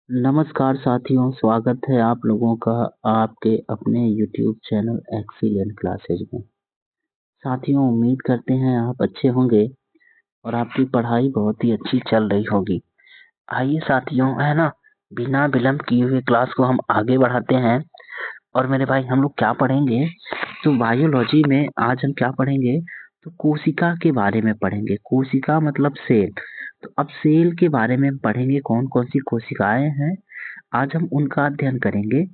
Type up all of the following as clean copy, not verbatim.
नमस्कार साथियों, स्वागत है आप लोगों का आपके अपने यूट्यूब चैनल एक्सीलेंट क्लासेज में। साथियों, उम्मीद करते हैं आप अच्छे होंगे और आपकी पढ़ाई बहुत ही अच्छी चल रही होगी। आइए साथियों, है ना, बिना विलंब किए हुए क्लास को हम आगे बढ़ाते हैं। और मेरे भाई, हम लोग क्या पढ़ेंगे? तो बायोलॉजी में आज हम क्या पढ़ेंगे? तो कोशिका के बारे में पढ़ेंगे। कोशिका मतलब सेल। तो अब सेल के बारे में पढ़ेंगे, कौन कौन सी कोशिकाएं हैं, आज हम उनका अध्ययन करेंगे।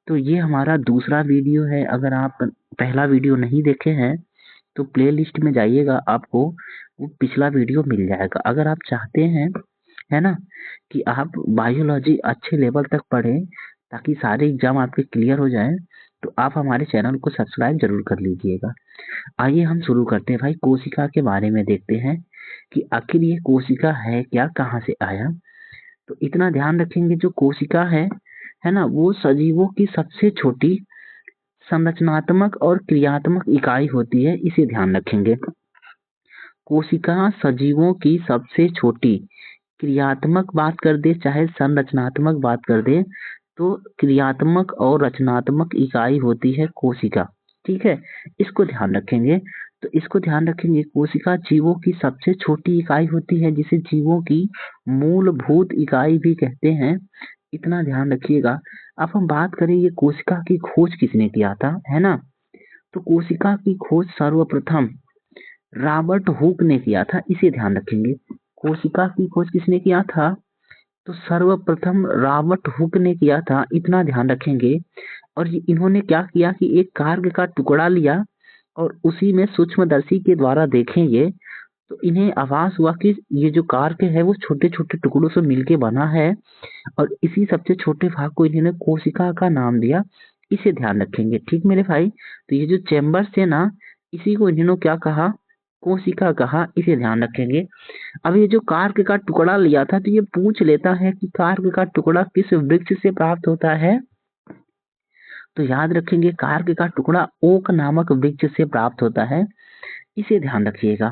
तो ये हमारा दूसरा वीडियो है। अगर आप पहला वीडियो नहीं देखे हैं तो प्लेलिस्ट में जाइएगा, आपको वो पिछला वीडियो मिल जाएगा। अगर आप चाहते हैं, है ना, कि आप बायोलॉजी अच्छे लेवल तक पढ़ें ताकि सारे एग्जाम आपके क्लियर हो जाएं, तो आप हमारे चैनल को सब्सक्राइब जरूर कर लीजिएगा। आइए हम शुरू करते हैं भाई। कोशिका के बारे में देखते हैं कि आखिर ये कोशिका है क्या, कहाँ से आया। तो इतना ध्यान रखेंगे, जो कोशिका है ना, वो सजीवों की सबसे छोटी संरचनात्मक और क्रियात्मक इकाई होती है, इसे ध्यान रखेंगे। कोशिका सजीवों की सबसे छोटी क्रियात्मक बात कर दे चाहे संरचनात्मक बात कर दे, तो क्रियात्मक और रचनात्मक इकाई होती है कोशिका। ठीक है, इसको ध्यान रखेंगे। तो इसको ध्यान रखेंगे, कोशिका जीवों की सबसे छोटी इकाई होती है, जिसे जीवों की मूलभूत इकाई भी कहते हैं। इतना ध्यान रखिएगा। अब हम बात करें, ये कोशिका की खोज किसने किया था, है ना। तो कोशिका की खोज सर्वप्रथम रॉबर्ट हुक ने किया था, इसे ध्यान रखेंगे। कोशिका की खोज किसने किया था? तो सर्वप्रथम रॉबर्ट हुक ने किया था, इतना ध्यान रखेंगे। और इन्होंने क्या किया कि एक कार्ग का टुकड़ा लिया और उसी में सूक्ष्मदर्शी के द्वारा देखेंगे तो इन्हें आभास हुआ कि ये जो कार्ग है वो छोटे छोटे टुकड़ों से मिलके बना है, और इसी सबसे छोटे भाग को इन्होंने कोशिका का नाम दिया। इसे ध्यान रखेंगे, ठीक मेरे भाई। तो ये जो चैम्बर्स है ना, इसी को इन्होंने क्या कहा? कोशिका कहा, इसे ध्यान रखेंगे। अब ये जो कार्क का टुकड़ा लिया था, तो ये पूछ लेता है कि कार्क का टुकड़ा किस वृक्ष से प्राप्त होता है। तो याद रखेंगे, कार्क का टुकड़ा ओक नामक वृक्ष से प्राप्त होता है, इसे ध्यान रखिएगा।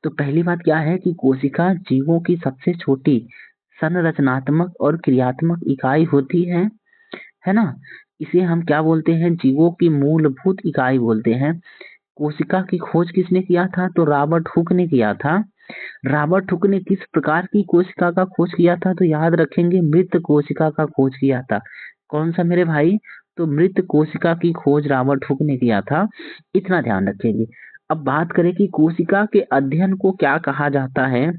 तो पहली बात क्या है कि कोशिका जीवों की सबसे छोटी संरचनात्मक और क्रियात्मक इकाई होती है ना। इसे हम क्या बोलते हैं? जीवों की मूलभूत इकाई बोलते हैं। कोशिका की खोज किसने किया था? तो रॉबर्ट हुक ने किया था। रॉबर्ट हुक ने किस प्रकार की कोशिका का खोज किया था? तो याद रखेंगे, मृत कोशिका का खोज किया था। कौन सा मेरे भाई? तो मृत कोशिका की खोज रॉबर्ट हुक ने किया था, इतना ध्यान रखेंगे। अब बात करें कि कोशिका के अध्ययन को क्या कहा जाता है,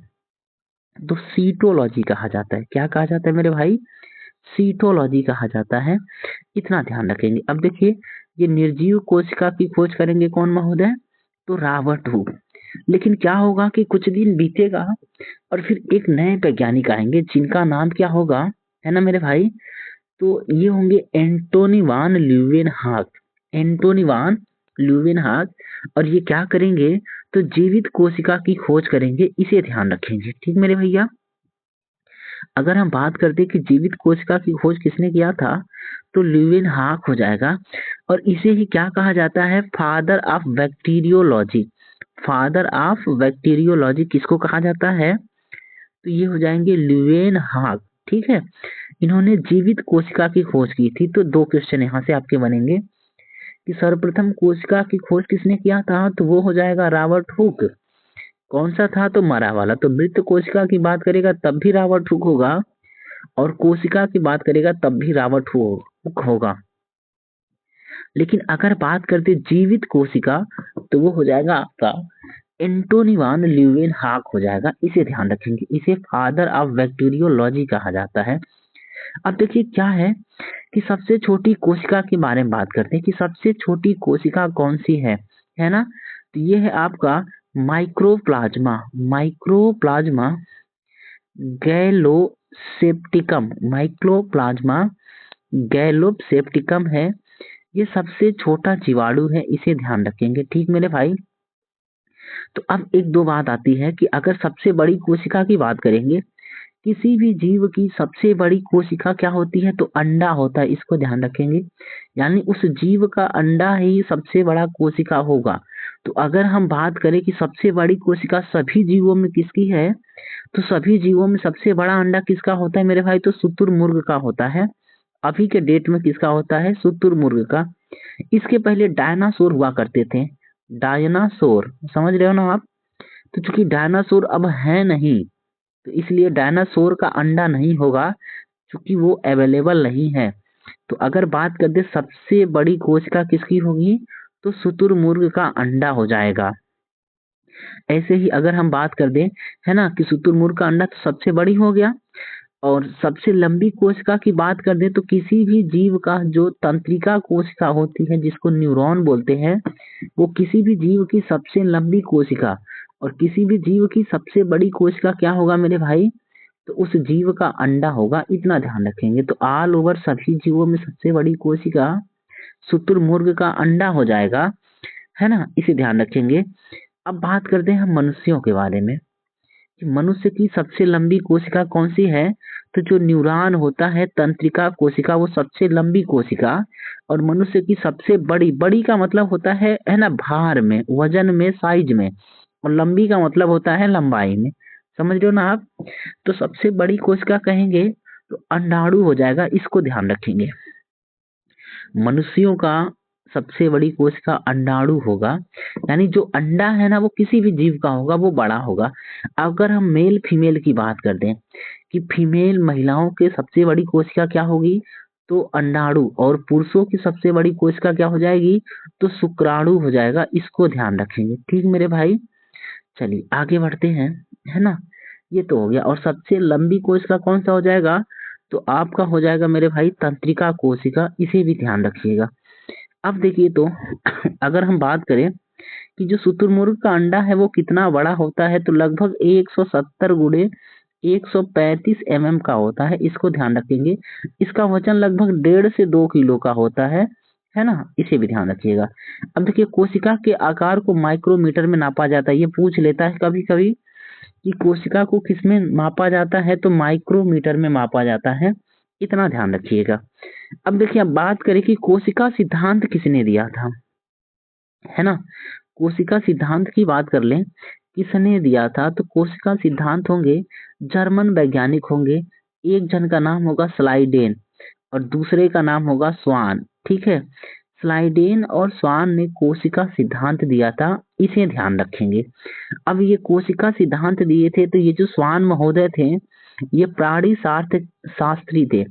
तो सीटोलॉजी कहा जाता है। क्या कहा जाता है मेरे भाई? सीटोलॉजी कहा जाता है, इतना ध्यान रखेंगे। अब देखिए, ये निर्जीव कोशिका की खोज करेंगे कौन महोदय? तो रॉबर्ट हुक। लेकिन क्या होगा कि कुछ दिन बीतेगा और फिर एक नए वैज्ञानिक आएंगे, जिनका नाम क्या होगा, है ना मेरे भाई? तो ये होंगे एंटोनी वान ल्यूवेनहाक। एंटोनी वान ल्यूवेनहाक। और ये क्या करेंगे? तो जीवित कोशिका की खोज करेंगे, इसे ध्यान रखेंगे, ठीक मेरे भैया। अगर हम बात करते कि जीवित कोशिका की खोज किसने किया था, तो ल्यूवेनहाक हो जाएगा। और इसे ही क्या कहा जाता है? Father of bacteriology. Father of bacteriology किसको कहा जाता है? तो ये हो जाएंगे ल्यूवेनहाक। ठीक है, इन्होंने जीवित कोशिका की खोज की थी। तो दो क्वेश्चन यहाँ से आपके बनेंगे कि सर्वप्रथम कोशिका की खोज किसने किया था, तो वो हो जाएगा रॉबर्ट हुक। कौन सा था? तो मरा वाला। तो मृत कोशिका की बात करेगा तब भी रॉबर्ट हुक होगा, और कोशिका की बात करेगा तब भी रॉबर्ट हुक होगा। लेकिन अगर बात करते जीवित कोशिका, तो वो हो जाएगा आपका एंटोनी वान ल्यूवेनहाक हो जाएगा, इसे ध्यान रखेंगे। इसे फादर ऑफ बैक्टीरियोलॉजी कहा जाता है। अब देखिए क्या है कि सबसे छोटी कोशिका के बारे में बात करते हैं कि सबसे छोटी कोशिका कौन सी है ना। तो ये है आपका माइक्रोप्लाज्मा। माइक्रोप्लाज्मा गैलोसेप्टिकम। माइक्रोप्लाज्मा गैलोसेप्टिकम है, ये सबसे छोटा जीवाणु है, इसे ध्यान रखेंगे, ठीक मेरे भाई। तो अब एक दो बात आती है कि अगर सबसे बड़ी कोशिका की बात करेंगे, किसी भी जीव की सबसे बड़ी कोशिका क्या होती है? तो अंडा होता है, इसको ध्यान रखेंगे। यानी उस जीव का अंडा ही सबसे बड़ा कोशिका होगा। तो अगर हम बात करें कि सबसे बड़ी कोशिका सभी जीवों में किसकी है, तो सभी जीवों में सबसे बड़ा अंडा किसका होता है मेरे भाई, तो शुतुरमुर्ग का होता है। अभी के डेट में किसका होता है, शुतुरमुर्ग का। इसके पहले डायनासोर हुआ करते थे, डायनासोर, समझ रहे हो ना आप। तो चूंकि डायनासोर अब है नहीं, तो इसलिए डायनासोर का अंडा नहीं होगा, क्योंकि वो अवेलेबल नहीं है। तो अगर बात कर दे सबसे बड़ी कोशिका किसकी होगी, तो शुतुरमुर्ग का अंडा हो जाएगा। ऐसे ही अगर हम बात कर दें, है ना, कि शुतुरमुर्ग का अंडा तो सबसे बड़ी हो गया। और सबसे लंबी कोशिका की बात कर दें, तो किसी भी जीव का जो तंत्रिका कोशिका होती है, जिसको न्यूरॉन बोलते हैं, वो किसी भी जीव की सबसे लंबी कोशिका और किसी भी जीव की सबसे बड़ी कोशिका क्या होगा मेरे भाई, तो उस जीव का अंडा होगा। इतना ध्यान रखेंगे। तो ऑल ओवर सभी जीवों में सबसे बड़ी कोशिका शुतुरमुर्ग का अंडा हो जाएगा, है ना, इसे ध्यान रखेंगे। अब बात करते हैं हम मनुष्यों के बारे में कि मनुष्य की सबसे लंबी कोशिका कौन सी है, तो जो न्यूरॉन होता है, तंत्रिका कोशिका, वो सबसे लंबी कोशिका। और मनुष्य की सबसे बड़ी, बड़ी का मतलब होता है ना, भार में, वजन में, साइज में, और लंबी का मतलब होता है लंबाई में। समझ रहे हो ना आप। तो सबसे बड़ी कोशिका कहेंगे तो अंडाणु हो जाएगा, इसको ध्यान रखेंगे। मनुष्यों का सबसे बड़ी कोशिका अंडाणु होगा, यानी जो अंडा है ना, वो किसी भी जीव का होगा, वो बड़ा होगा। अगर हम मेल फीमेल की बात कर दें कि फीमेल महिलाओं के सबसे बड़ी कोशिका क्या होगी, तो अंडाणु, और पुरुषों की सबसे बड़ी कोशिका क्या हो जाएगी, तो शुक्राणु हो जाएगा। इसको ध्यान रखेंगे, ठीक मेरे भाई। चलिए आगे बढ़ते हैं, है ना। ये तो हो गया। और सबसे लंबी कोशिका कौन सा हो जाएगा, तो आपका हो जाएगा मेरे भाई तंत्रिका कोशिका, इसे भी ध्यान रखिएगा। अब देखिए तो अगर हम बात करें कि जो शुतुरमुर्ग का अंडा है वो कितना बड़ा होता है, तो लगभग 170 गुणे 135 mm का होता है। इसको ध्यान रखेंगे। इसका वजन लगभग 1.5 से 2 किलो का होता है ना, इसे भी ध्यान रखिएगा। अब देखिए कोशिका के आकार को माइक्रोमीटर में नापा जाता है। ये पूछ लेता है कभी कभी कि कोशिका को किसमें मापा जाता है, तो माइक्रोमीटर में मापा जाता है। इतना ध्यान रखिएगा। अब देखिए, अब बात करें कि कोशिका सिद्धांत किसने दिया था, है ना। कोशिका सिद्धांत की बात कर लें, किसने दिया था, तो कोशिका सिद्धांत होंगे जर्मन वैज्ञानिक होंगे। एक जन का नाम होगा स्लाइडेन और दूसरे का नाम होगा स्वान, ठीक है। स्लाइडेन और स्वान ने कोशिका सिद्धांत दिया था, इसे ध्यान रखेंगे। अब ये कोशिका सिद्धांत दिए थे, तो ये जो स्वान महोदय थे, ये प्राणी शास्त्री थे,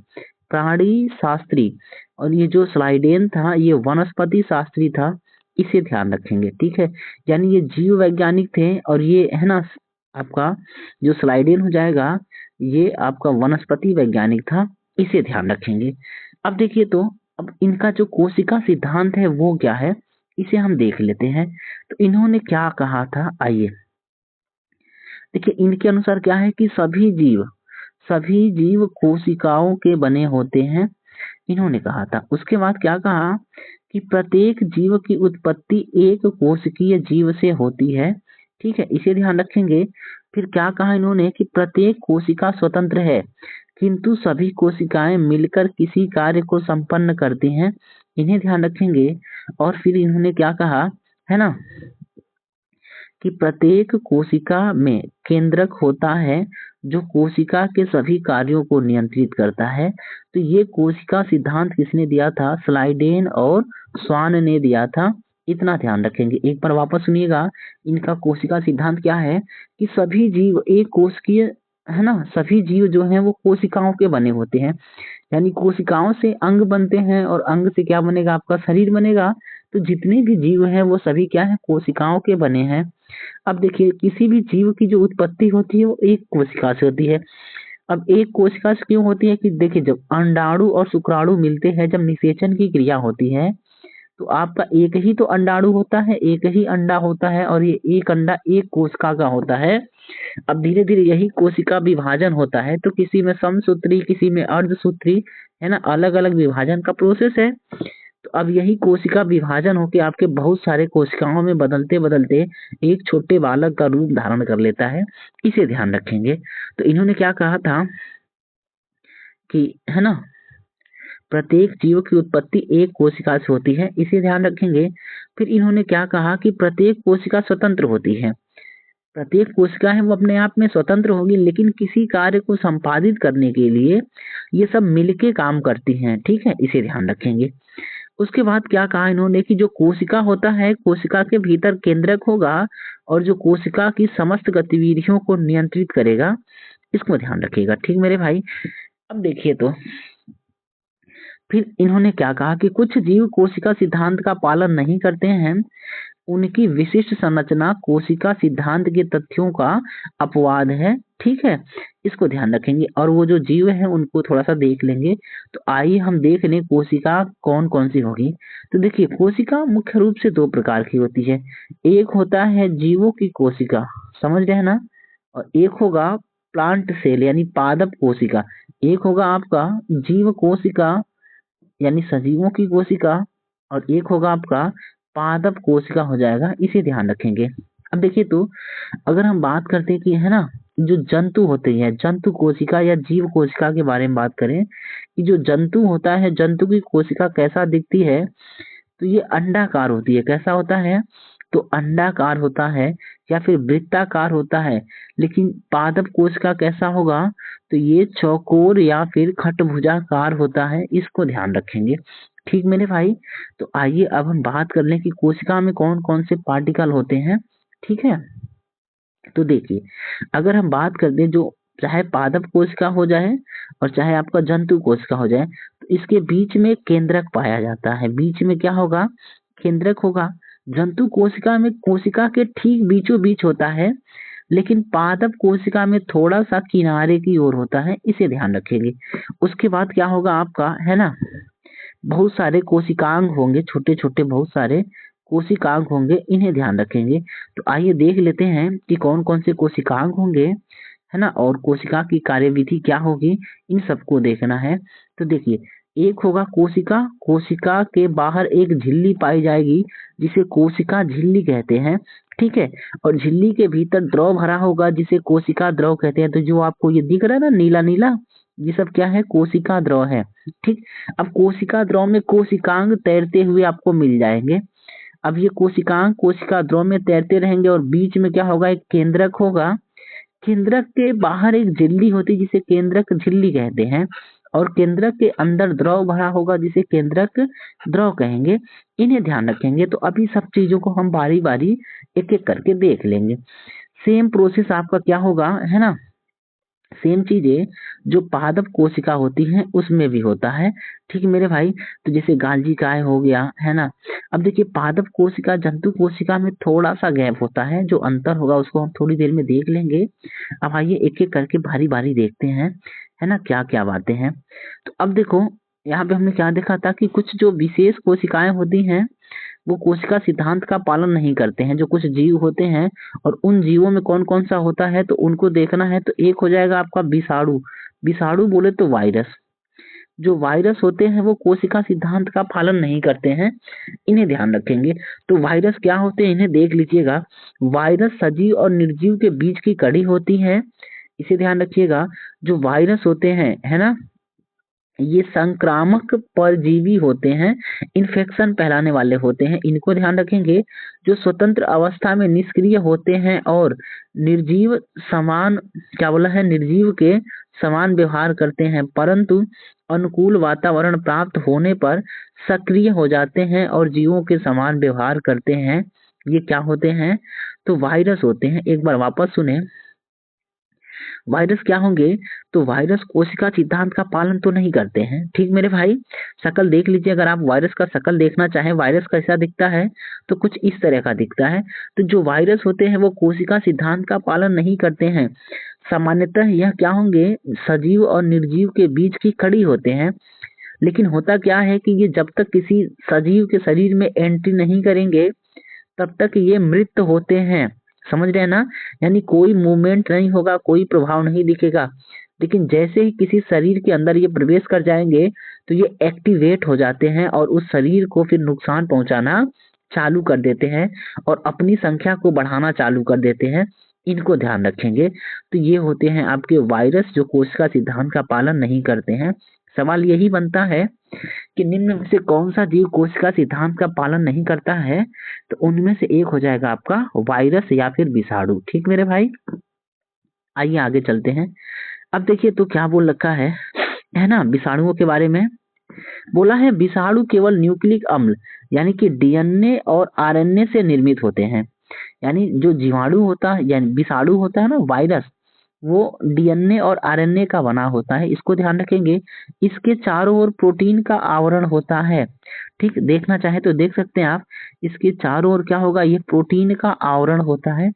प्राणी शास्त्री। और ये जो स्लाइडेन था, ये वनस्पति शास्त्री था। इसे ध्यान रखेंगे, ठीक है। यानी ये जीव वैज्ञानिक थे, और ये, है ना, आपका जो स्लाइडेन हो जाएगा, ये आपका वनस्पति वैज्ञानिक था। इसे ध्यान रखेंगे। अब देखिए तो, अब इनका जो कोशिका सिद्धांत है वो क्या है, इसे हम देख लेते हैं। तो इन्होंने क्या कहा था, आइए देखिए। इनके अनुसार क्या है कि सभी जीव कोशिकाओं के बने होते हैं, इन्होंने कहा था। उसके बाद क्या कहा कि प्रत्येक जीव की उत्पत्ति एक कोशिकीय जीव से होती है, ठीक है, इसे ध्यान रखेंगे। फिर क्या कहा इन्होंने कि प्रत्येक कोशिका स्वतंत्र है, किंतु सभी कोशिकाएं मिलकर किसी कार्य को संपन्न करती हैं, इन्हें ध्यान रखेंगे। और फिर इन्होंने क्या कहा, है ना, कि प्रत्येक कोशिका में केंद्रक होता है, जो कोशिका के सभी कार्यों को नियंत्रित करता है। तो ये कोशिका सिद्धांत किसने दिया था, स्लाइडेन और स्वान ने दिया था। इतना ध्यान रखेंगे। एक बार वापस सुनिएगा, इनका कोशिका सिद्धांत क्या है कि सभी जीव एक कोशिकीय, है ना, सभी जीव जो हैं वो कोशिकाओं के बने होते हैं। यानी कोशिकाओं से अंग बनते हैं, और अंग से क्या बनेगा, आपका शरीर बनेगा। तो जितने भी जीव हैं वो सभी क्या है, कोशिकाओं के बने हैं। अब देखिए, किसी भी जीव की जो उत्पत्ति होती है वो एक कोशिका से होती है। अब एक कोशिका से क्यों होती है कि देखिए, जब अंडाणु और शुक्राणु मिलते हैं, जब निषेचन की क्रिया होती है, तो आपका एक ही तो अंडाणु होता है, एक ही अंडा होता है, और ये एक अंडा एक कोशिका का होता है। अब धीरे धीरे यही कोशिका विभाजन होता है, तो किसी में समसूत्री, किसी में अर्धसूत्री, है ना, अलग अलग विभाजन का प्रोसेस है। तो अब यही कोशिका विभाजन होकर आपके बहुत सारे कोशिकाओं में बदलते बदलते एक छोटे बालक का रूप धारण कर लेता है। इसे ध्यान रखेंगे। तो इन्होंने क्या कहा था कि, है ना, प्रत्येक जीव की उत्पत्ति एक कोशिका से होती है, इसे ध्यान रखेंगे। फिर इन्होंने क्या कहा कि प्रत्येक कोशिका स्वतंत्र होती है। प्रत्येक कोशिका है वो अपने आप में स्वतंत्र होगी, लेकिन किसी कार्य को संपादित करने के लिए ये सब मिलके काम करती हैं, ठीक है, इसे ध्यान रखेंगे। उसके बाद क्या कहा इन्होंने कि जो कोशिका होता है, कोशिका के भीतर केंद्रक होगा और जो कोशिका की समस्त गतिविधियों को नियंत्रित करेगा, इसको ध्यान रखिएगा, ठीक मेरे भाई। अब देखिए तो फिर इन्होंने क्या कहा कि कुछ जीव कोशिका सिद्धांत का पालन नहीं करते हैं, उनकी विशिष्ट संरचना कोशिका सिद्धांत के तथ्यों का अपवाद है, ठीक है, इसको ध्यान रखेंगे। और वो जो जीव है उनको थोड़ा सा देख लेंगे। तो आइए हम देख लें कोशिका कौन कौन सी होगी। तो देखिए कोशिका मुख्य रूप से दो प्रकार की होती है। एक होता है जीवों की कोशिका, समझ रहे हैं ना, और एक होगा प्लांट सेल यानी पादप कोशिका। एक होगा आपका जीव कोशिका यानी सजीवों की कोशिका, और एक होगा आपका पादप कोशिका हो जाएगा, इसे ध्यान रखेंगे। अब देखिए तो अगर हम बात करते हैं कि है ना, जो जंतु होते हैं, जंतु कोशिका या जीव कोशिका के बारे में बात करें कि जो जंतु होता है, जंतु की कोशिका कैसा दिखती है, तो ये अंडाकार होती है। कैसा होता है, तो अंडाकार होता है या फिर वृत्ताकार होता है। लेकिन पादप कोशिका कैसा होगा, तो ये चौकोर या फिर खटभुजाकार होता है, इसको ध्यान रखेंगे, ठीक मेरे भाई। तो आइए अब हम बात कर लें कि कोशिका में कौन कौन से पार्टिकल होते हैं, ठीक है। तो देखिए अगर हम बात कर दें, जो चाहे पादप कोशिका हो जाए और चाहे आपका जंतु कोशिका हो जाए, तो इसके बीच में केंद्रक पाया जाता है। बीच में क्या होगा, केंद्रक होगा। जंतु कोशिका में कोशिका के ठीक बीचों बीच होता है, लेकिन पादप कोशिका में थोड़ा सा किनारे की ओर होता है, इसे ध्यान रखेंगे। उसके बाद क्या होगा आपका, है ना, बहुत सारे कोशिकांग होंगे, छोटे छोटे बहुत सारे कोशिकांग होंगे, इन्हें ध्यान रखेंगे। तो आइए देख लेते हैं कि कौन कौन से कोशिकांग होंगे, है ना, और कोशिका की कार्यविधि क्या होगी, इन सबको देखना है। तो देखिए एक होगा कोशिका, कोशिका के बाहर एक झिल्ली पाई जाएगी जिसे कोशिका झिल्ली कहते हैं, ठीक है। और झिल्ली के भीतर द्रव भरा होगा जिसे कोशिका द्रव कहते हैं। तो जो आपको ये दिख रहा है ना नीला नीला, ये सब क्या है, कोशिका द्रव है, ठीक। अब कोशिका द्रव में कोशिकांग तैरते हुए आपको मिल जाएंगे। अब ये कोशिकांग कोशिका द्रव में तैरते रहेंगे और बीच में क्या होगा, एक केंद्रक होगा। केंद्रक के बाहर एक झिल्ली होती है जिसे केंद्रक झिल्ली कहते हैं, और केंद्रक के अंदर द्रव भरा होगा जिसे केंद्रक द्रव कहेंगे, इन्हें ध्यान रखेंगे। तो अभी सब चीजों को हम बारी बारी एक एक करके देख लेंगे। सेम प्रोसेस आपका क्या होगा, है ना, सेम चीजें जो पादप कोशिका होती हैं उसमें भी होता है, ठीक है मेरे भाई। तो जैसे गांजी काय हो गया, है ना। अब देखिए पादप कोशिका जंतु कोशिका में थोड़ा सा गैप होता है, जो अंतर होगा उसको हम थोड़ी देर में देख लेंगे। अब आइए एक एक करके बारी बारी देखते हैं, है ना, क्या क्या बातें हैं। तो अब देखो यहाँ पे हमने क्या देखा था कि कुछ जो विशेष कोशिकाएं होती हैं वो कोशिका सिद्धांत का पालन नहीं करते हैं, जो कुछ जीव होते हैं। और उन जीवों में कौन कौन सा होता है, तो उनको देखना है। तो एक हो जाएगा आपका विषाणु। विषाणु बोले तो वायरस। जो वायरस होते हैं वो कोशिका सिद्धांत का पालन नहीं करते हैं, इन्हें ध्यान रखेंगे। तो वायरस क्या होते हैं, इन्हें देख लीजिएगा। वायरस सजीव और निर्जीव के बीच की कड़ी होती है, इसे ध्यान रखिएगा। जो वायरस होते हैं, है ना, ये संक्रामक परजीवी होते हैं, इन्फेक्शन फैलाने वाले होते हैं, इनको ध्यान रखेंगे। जो स्वतंत्र अवस्था में निष्क्रिय होते हैं और निर्जीव समान, क्या बोला है, निर्जीव के समान व्यवहार करते हैं, परंतु अनुकूल वातावरण प्राप्त होने पर सक्रिय हो जाते हैं और जीवों के समान व्यवहार करते हैं, ये क्या होते हैं, तो वायरस होते हैं। एक बार वापस सुने, वायरस क्या होंगे, तो वायरस कोशिका सिद्धांत का पालन तो नहीं करते हैं, ठीक मेरे भाई। शकल देख लीजिए, अगर आप वायरस का शकल देखना चाहें वायरस कैसा दिखता है, तो कुछ इस तरह का दिखता है। तो जो वायरस होते हैं वो कोशिका सिद्धांत का पालन नहीं करते हैं। सामान्यतः यह क्या होंगे, सजीव और निर्जीव के बीच की कड़ी होते हैं। लेकिन होता क्या है कि ये जब तक किसी सजीव के शरीर में एंट्री नहीं करेंगे तब तक ये मृत होते हैं, समझ रहे हैं ना। यानी कोई मूवमेंट नहीं होगा, कोई प्रभाव नहीं दिखेगा। लेकिन जैसे ही किसी शरीर के अंदर ये प्रवेश कर जाएंगे तो ये एक्टिवेट हो जाते हैं और उस शरीर को फिर नुकसान पहुंचाना चालू कर देते हैं और अपनी संख्या को बढ़ाना चालू कर देते हैं, इनको ध्यान रखेंगे। तो ये होते हैं आपके वायरस जो कोशिका सिद्धांत का पालन नहीं करते हैं। सवाल यही बनता है कि निम्न में से कौन सा जीव कोशिका सिद्धांत का पालन नहीं करता है, तो उनमें से एक हो जाएगा आपका वायरस या फिर विषाणु। ठीक मेरे भाई, आइए आगे चलते हैं। अब देखिए तो क्या बोल रखा है ना विषाणुओं के बारे में। बोला है विषाणु केवल न्यूक्लिक अम्ल यानी कि डीएनए और आरएनए से निर्मित होते हैं। यानी जो जीवाणु होता है यानी विषाणु होता है ना वायरस, वो डीएनए और आरएनए का बना होता है, इसको ध्यान रखेंगे। इसके चारों ओर प्रोटीन का आवरण होता है। ठीक, देखना चाहे तो देख सकते हैं आप, इसके चारों ओर क्या होगा, ये प्रोटीन का आवरण होता है,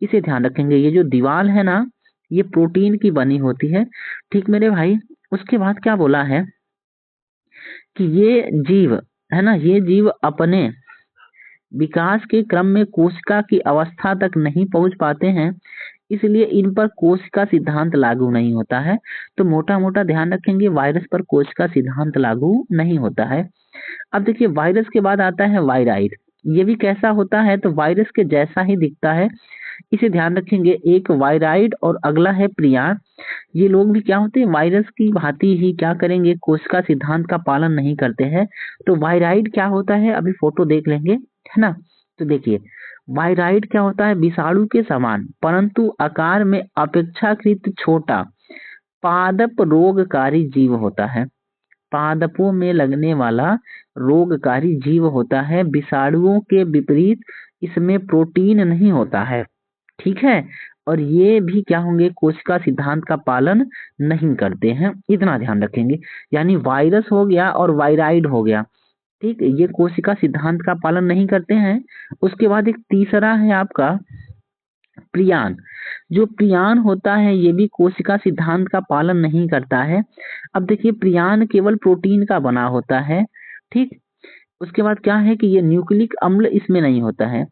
इसे ध्यान रखेंगे। ये जो दीवार है ना, ये प्रोटीन की बनी होती है। ठीक मेरे भाई, उसके बाद क्या बोला है कि ये जीव है ना, ये जीव अपने विकास के क्रम में कोशिका की अवस्था तक नहीं पहुंच पाते हैं, इसलिए इन पर कोशिका सिद्धांत लागू नहीं होता है। तो मोटा मोटा ध्यान रखेंगे, वायरस पर कोशिका सिद्धांत लागू नहीं होता है। अब देखिए वायरस के बाद आता है वायराइड। ये भी कैसा होता है, तो वायरस के जैसा ही दिखता है, इसे ध्यान रखेंगे। एक वायराइड और अगला है प्रियान। ये लोग भी क्या होते हैं, वायरस की भांति ही क्या करेंगे, कोशिका सिद्धांत का पालन नहीं करते हैं। तो वायराइड क्या होता है, अभी फोटो देख लेंगे, है ना। तो देखिए वायराइड क्या होता है, विषाणु के समान परंतु आकार में अपेक्षाकृत छोटा पादप रोगकारी जीव होता है। पादपों में लगने वाला रोगकारी जीव होता है। विषाणुओं के विपरीत इसमें प्रोटीन नहीं होता है। ठीक है, और ये भी क्या होंगे, कोशिका सिद्धांत का पालन नहीं करते हैं, इतना ध्यान रखेंगे। यानी वायरस हो गया और वायराइड हो गया, ठीक, ये कोशिका सिद्धांत का पालन नहीं करते हैं। उसके बाद एक तीसरा है आपका प्रियान। जो प्रियान होता है ये भी कोशिका सिद्धांत का पालन नहीं करता है। अब देखिए प्रियान केवल प्रोटीन का बना होता है। ठीक, उसके बाद क्या है कि ये न्यूक्लिक अम्ल इसमें नहीं होता है।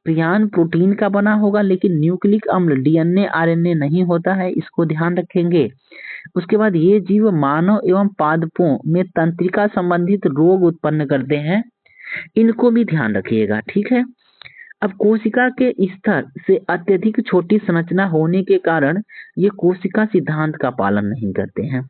प्रियान प्रोटीन का बना होगा लेकिन न्यूक्लिक अम्ल डीएनए आरएनए नहीं होता है, इसको ध्यान रखेंगे। उसके बाद ये जीव मानव एवं पादपों में तंत्रिका संबंधित रोग उत्पन्न करते हैं, इनको भी ध्यान रखिएगा। ठीक है, अब कोशिका के स्तर से अत्यधिक छोटी संरचना होने के कारण ये कोशिका सिद्धांत का पालन नहीं करते हैं।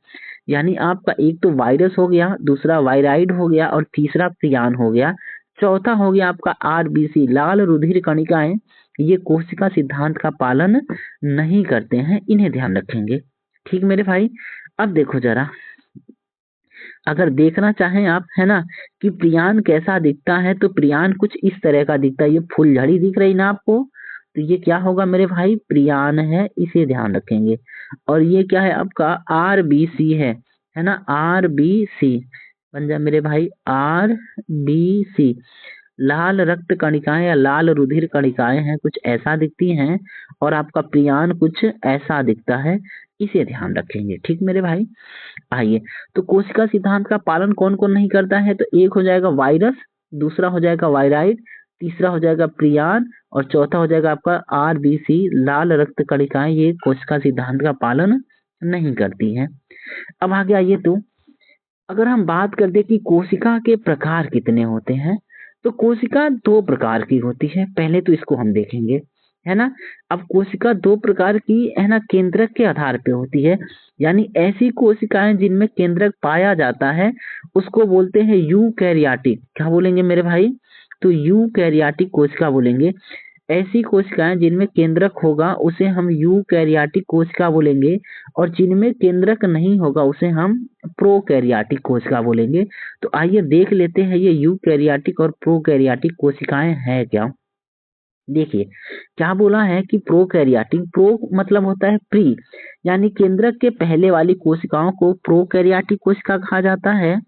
यानी आपका एक तो वायरस हो गया, दूसरा वायराइड हो गया और तीसरा प्रियान हो गया। चौथा हो गया आपका आरबीसी लाल रुधिर कणिकाएं, ये कोशिका सिद्धांत का पालन नहीं करते हैं, इन्हें ध्यान रखेंगे। ठीक मेरे भाई, अब देखो जरा, अगर देखना चाहें आप, है ना, कि प्रियान कैसा दिखता है, तो प्रियान कुछ इस तरह का दिखता है। ये फुलझड़ी दिख रही ना आपको, तो ये क्या होगा मेरे भाई, प्रियान है, इसे ध्यान रखेंगे। और ये क्या है आपका आरबीसी है ना, आरबीसी बन जा मेरे भाई, आरबीसी लाल रक्त कणिकाएं या लाल रुधिर कणिकाएं हैं, कुछ ऐसा दिखती हैं। और आपका प्रियान कुछ ऐसा दिखता है, इसे ध्यान रखेंगे। ठीक मेरे भाई, आइए, तो कोशिका सिद्धांत का पालन कौन कौन नहीं करता है, तो एक हो जाएगा वायरस, दूसरा हो जाएगा वायराइड, तीसरा हो जाएगा प्रियान और चौथा हो जाएगा आपका आरबीसी लाल रक्त कणिकाएं, ये कोशिका सिद्धांत का पालन नहीं करती हैं। अब आगे आइए, तो अगर हम बात कर दे कि कोशिका के प्रकार कितने होते हैं, तो कोशिका दो प्रकार की होती है। पहले तो इसको हम देखेंगे, है ना। अब कोशिका दो प्रकार की है ना, केंद्रक के आधार पे होती है। यानी ऐसी कोशिकाएं जिनमें केंद्रक पाया जाता है उसको बोलते हैं यूकैरियोटिक। क्या बोलेंगे मेरे भाई, तो यूकैरियोटिक कोशिका बोलेंगे। ऐसी कोशिकाएं जिनमें केंद्रक होगा उसे हम यूकैरियोटिक कोशिका बोलेंगे, और जिनमें केंद्रक नहीं होगा उसे हम प्रोकैरियोटिक कोशिका बोलेंगे। तो आइए देख लेते हैं ये यूकैरियोटिक और प्रोकैरियोटिक कोशिकाएं हैं क्या। देखिए क्या बोला है कि प्रोकैरियोटिक, प्रो मतलब होता है प्री, यानी केंद्रक के पहले वाली कोशिकाओं को प्रोकैरियोटिक कोशिका कहा जाता है।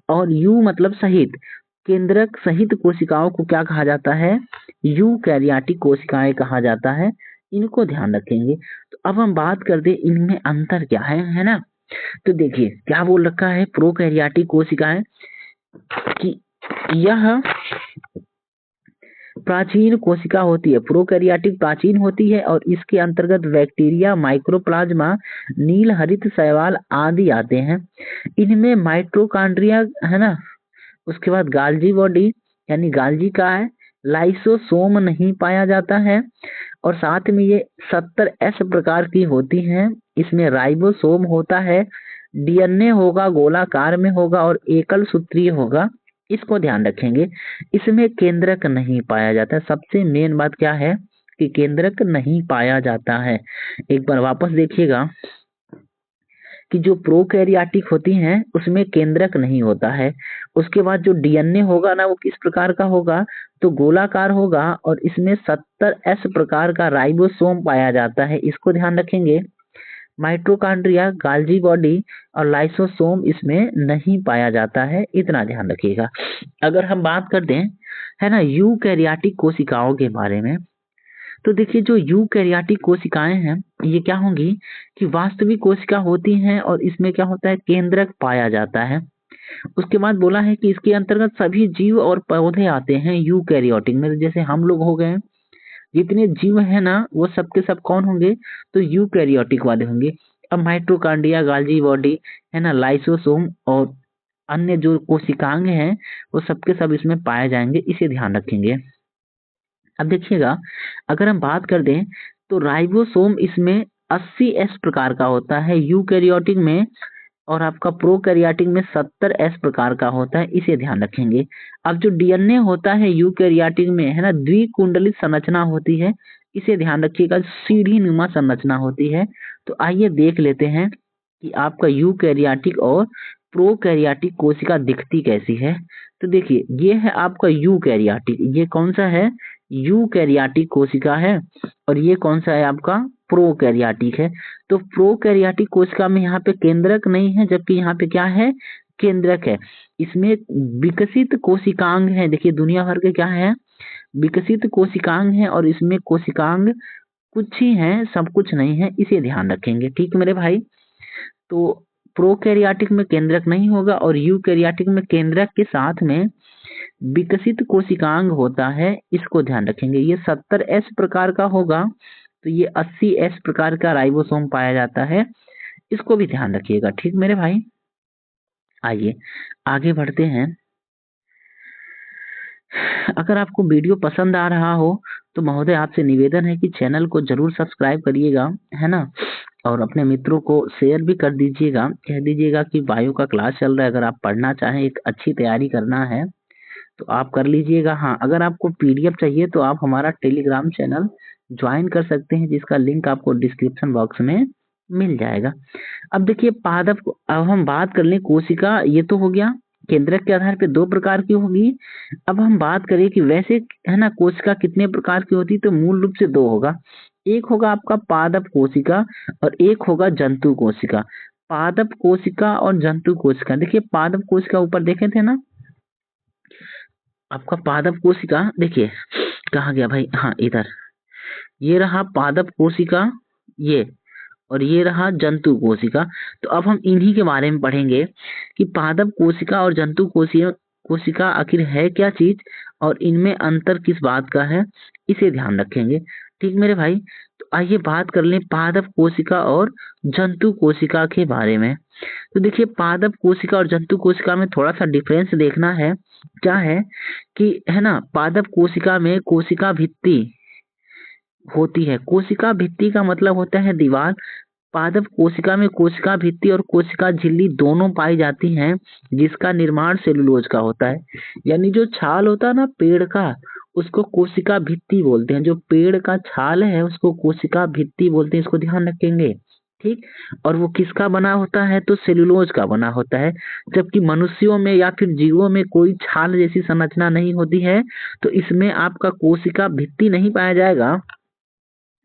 और यू मतलब सहित, केंद्रक सहित कोशिकाओं को क्या कहा जाता है, यूकैरियोटिक कोशिकाएं कहा जाता है, इनको ध्यान रखेंगे। तो अब हम बात करते हैं इनमें अंतर क्या है ना। तो देखिए क्या बोल रखा है, प्रोकैरियोटिक कोशिकाएं कि यह प्राचीन कोशिका होती है, प्रोकैरियोटिक प्राचीन होती है और इसके अंतर्गत बैक्टीरिया, माइक्रोप्लाज्मा, नील हरित शैवाल आदि आते हैं। इनमें माइटोकॉन्ड्रिया है ना, उसके बाद गाल्जी बॉडी यानी गाल्जी का है, लाइसोसोम नहीं पाया जाता है, और साथ में ये 70S प्रकार की होती हैं। इसमें राइबोसोम होता है, डीएनए होगा गोलाकार में होगा और एकल सूत्रीय होगा, इसको ध्यान रखेंगे। इसमें केंद्रक नहीं पाया जाता। सबसे मेन बात क्या है कि केंद्रक नहीं पाया जाता है। एक बार वापस देखिएगा कि जो प्रोकैरियोटिक होती हैं उसमें केंद्रक नहीं होता है। उसके बाद जो डीएनए होगा ना वो किस प्रकार का होगा, तो गोलाकार होगा और इसमें 70S प्रकार का राइबोसोम पाया जाता है, इसको ध्यान रखेंगे। माइटोकॉन्ड्रिया, गाल्जी बॉडी और लाइसोसोम इसमें नहीं पाया जाता है, इतना ध्यान रखिएगा। अगर हम बात कर दें है ना यूकैरियोटिक कोशिकाओं के बारे में, तो देखिए जो यूकैरियोटिक कोशिकाएं हैं ये क्या होंगी कि वास्तविक कोशिका होती हैं और इसमें क्या होता है केंद्रक पाया जाता है। उसके बाद बोला है कि इसके अंतर्गत सभी जीव और पौधे आते हैं यूकैरियोटिक में, जैसे हम लोग हो गए, जितने जीव है ना वो सब के सब कौन होंगे, तो यूकैरियोटिक वाले होंगे। अब माइटोकॉन्ड्रिया, गाल्जी बॉडी है ना, लाइसोसोम और अन्य जो कोशिकांग हैं वो सबके सब इसमें पाए जाएंगे, इसे ध्यान रखेंगे। अब देखिएगा अगर हम बात कर दें तो राइबोसोम इसमें 80S प्रकार का होता है यूकैरियोटिक में, और आपका प्रोकैरियोटिक में 70S प्रकार का होता है, इसे ध्यान रखेंगे। अब जो डीएनए होता है यूकैरियोटिक में है ना द्विकुंडलित संरचना होती है, इसे ध्यान रखिएगा, सीढ़ी नुमा संरचना होती है। तो आइए देख लेते हैं कि आपका यूकैरियोटिक और प्रोकैरियोटिक कोशिका दिखती कैसी है। तो देखिए ये है आपका यूकैरियोटिक, ये कौन सा है, यूकैरियोटिक कोशिका है, और ये कौन सा है आपका प्रोकैरियोटिक है। तो प्रोकैरियोटिक कोशिका में यहाँ पे केंद्रक नहीं है, जबकि यहाँ पे क्या है, केंद्रक है। इसमें विकसित कोशिकांग है, देखिए दुनिया भर के क्या है, विकसित कोशिकांग है, और इसमें कोशिकांग कुछ ही है, सब कुछ नहीं है, इसे ध्यान रखेंगे। ठीक मेरे भाई, तो प्रोकैरियोटिक में केंद्रक नहीं होगा और यूकैरियोटिक में केंद्रक के साथ में विकसित कोशिकांग होता है, इसको ध्यान रखेंगे। ये 70S प्रकार का होगा, तो ये 80S प्रकार का राइबोसोम पाया जाता है, इसको भी ध्यान रखिएगा। ठीक मेरे भाई, आइए आगे बढ़ते हैं। अगर आपको वीडियो पसंद आ रहा हो तो महोदय आपसे निवेदन है कि चैनल को जरूर सब्सक्राइब करिएगा, है ना, और अपने मित्रों को शेयर भी कर दीजिएगा। कह दीजिएगा कि बायो का क्लास चल रहा है, अगर आप पढ़ना चाहें, एक अच्छी तैयारी करना है तो आप कर लीजिएगा। हाँ, अगर आपको पीडीएफ चाहिए तो आप हमारा टेलीग्राम चैनल ज्वाइन कर सकते हैं, जिसका लिंक आपको डिस्क्रिप्शन बॉक्स में मिल जाएगा। अब देखिए पादप, अब हम बात कर लें कोशिका, ये तो हो गया केंद्रक के आधार पे 2 प्रकार की होगी। अब हम बात करें कि वैसे है ना कोशिका कितने प्रकार की होती, तो मूल रूप से 2 होगा। एक होगा आपका पादप कोशिका और एक होगा जंतु कोशिका। पादप कोशिका और जंतु कोशिका, देखिए पादप कोशिका ऊपर देखे थे ना, आपका पादप कोशिका देखिए कहाँ गया भाई, हाँ इधर, ये रहा पादप कोशिका, ये, और ये रहा जंतु कोशिका। तो अब हम इन्हीं के बारे में पढ़ेंगे कि पादप कोशिका और जंतु कोशिका कोशिका आखिर है क्या चीज और इनमें अंतर किस बात का है, इसे ध्यान रखेंगे। ठीक मेरे भाई, तो आइए बात कर लें पादप कोशिका और जंतु कोशिका के बारे में। तो देखिए पादप कोशिका और जंतु कोशिका में थोड़ा सा डिफरेंस देखना है। क्या है कि है ना पादप कोशिका में कोशिका भित्ति होती है। कोशिका भित्ति का मतलब होता है दीवार। पादप कोशिका में कोशिका भित्ति और कोशिका झिल्ली दोनों पाई जाती हैं, जिसका निर्माण सेलुलोज का होता है। यानी जो छाल होता है ना पेड़ का, उसको कोशिका भित्ति बोलते हैं। जो पेड़ का छाल है उसको कोशिका भित्ति बोलते हैं, इसको ध्यान रखेंगे। ठीक, और वो किसका बना होता है, तो सेलुलोज का बना होता है। जबकि मनुष्यों में या फिर जीवों में कोई छाल जैसी संरचना नहीं होती है, तो इसमें आपका कोशिका भित्ति नहीं पाया जाएगा।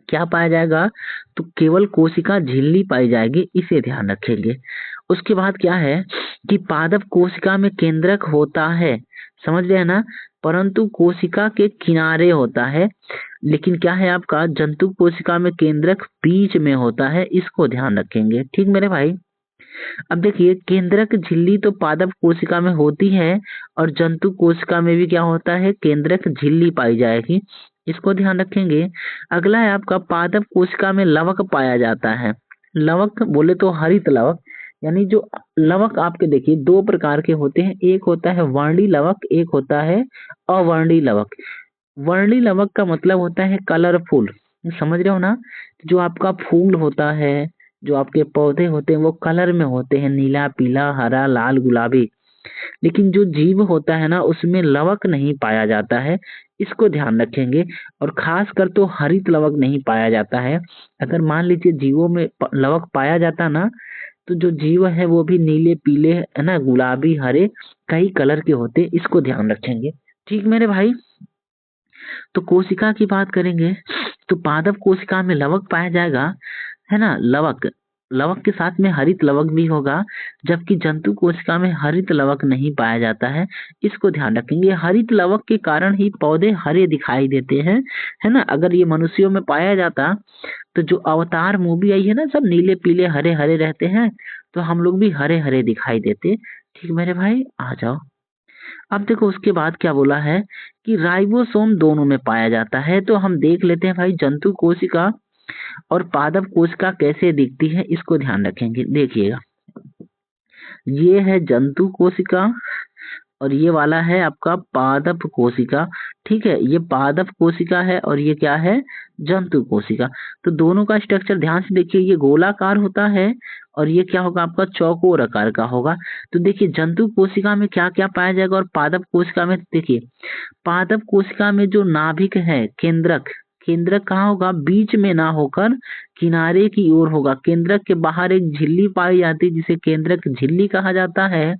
क्या पाया जाएगा, तो केवल कोशिका झिल्ली पाई जाएगी, इसे ध्यान रखेंगे। उसके बाद क्या है कि पादप कोशिका में केंद्रक होता है, समझ रहे हैं ना, परंतु कोशिका के किनारे होता है। लेकिन क्या है आपका जंतु कोशिका में केंद्रक बीच में होता है, इसको ध्यान रखेंगे। ठीक मेरे भाई, अब देखिए केंद्रक झिल्ली तो पादप कोशिका में होती है और जंतु कोशिका में भी क्या होता है, केंद्रक झिल्ली पाई जाएगी, इसको ध्यान रखेंगे। अगला है आपका पादप कोशिका में लवक पाया जाता है। लवक बोले तो हरित लवक, यानी जो लवक आपके देखिए 2 प्रकार के होते हैं, एक होता है वर्णी लवक, एक होता है अवर्णी लवक। वर्णी लवक का मतलब होता है कलरफुल, समझ रहे हो ना, जो आपका फूल होता है जो आपके पौधे होते हैं वो कलर में होते हैं, नीला, पीला, हरा, लाल, गुलाबी। लेकिन जो जीव होता है ना उसमें लवक नहीं पाया जाता है, इसको ध्यान रखेंगे। और खास कर तो हरित लवक नहीं पाया जाता है। अगर मान लीजिए जीवों में लवक पाया जाता ना, तो जो जीव है वो भी नीले, पीले, है ना, गुलाबी, हरे, कई कलर के होते, इसको ध्यान रखेंगे। ठीक मेरे भाई। तो कोशिका की बात करेंगे तो पादप कोशिका में लवक पाया जाएगा, है ना, लवक। लवक के साथ में हरित लवक भी होगा, जबकि जंतु कोशिका में हरित लवक नहीं पाया जाता है, इसको ध्यान रखेंगे। हरित लवक के कारण ही पौधे हरे दिखाई देते हैं, है ना। अगर ये मनुष्यों में पाया जाता तो जो अवतार मूवी आई है ना, सब नीले, पीले, हरे हरे रहते हैं, तो हम लोग भी हरे हरे दिखाई देते। ठीक मेरे भाई, आ जाओ। अब देखो उसके बाद क्या बोला है कि राइबोसोम दोनों में पाया जाता है। तो हम देख लेते हैं भाई, जंतु कोशिका और पादप कोशिका कैसे दिखती है, इसको ध्यान रखेंगे। देखिएगा, ये है जंतु कोशिका और ये वाला है आपका पादप कोशिका। ठीक है, ये पादप कोशिका है और ये क्या है, जंतु कोशिका। तो दोनों का स्ट्रक्चर ध्यान से देखिए, ये गोलाकार होता है और ये क्या होगा आपका, चौकोर आकार का होगा। तो देखिए जंतु कोशिका में क्या क्या पाया जाएगा और पादप कोशिका में, देखिए पादप कोशिका में जो नाभिक है, केंद्रक, केंद्रक कहाँ होगा, बीच में ना होकर किनारे की ओर होगा। केंद्रक के बाहर एक झिल्ली पाई जाती है जिसे केंद्रक झिल्ली कहा जाता है,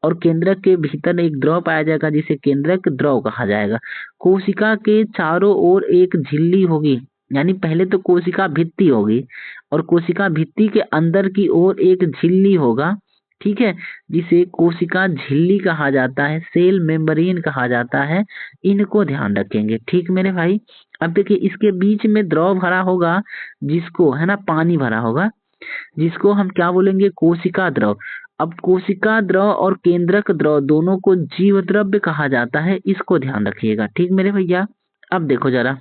और केंद्रक के भीतर एक द्रव पाया जाएगा जिसे केंद्रक द्रव कहा जाएगा। कोशिका के चारों ओर एक झिल्ली होगी, यानी पहले तो कोशिका भित्ति होगी और कोशिका भित्ति के अंदर की ओर एक झिल्ली होगा। ठीक है, जिसे कोशिका झिल्ली कहा जाता है, सेल मेम्ब्रेन कहा जाता है। इनको ध्यान रखेंगे। ठीक मेरे भाई। अब देखिए इसके बीच में द्रव भरा होगा, जिसको, है ना, पानी भरा होगा, जिसको हम क्या बोलेंगे, कोशिका द्रव। अब कोशिका द्रव और केंद्रक द्रव दोनों को जीव द्रव्य कहा जाता है, इसको ध्यान रखिएगा। ठीक मेरे भैया। अब देखो जरा,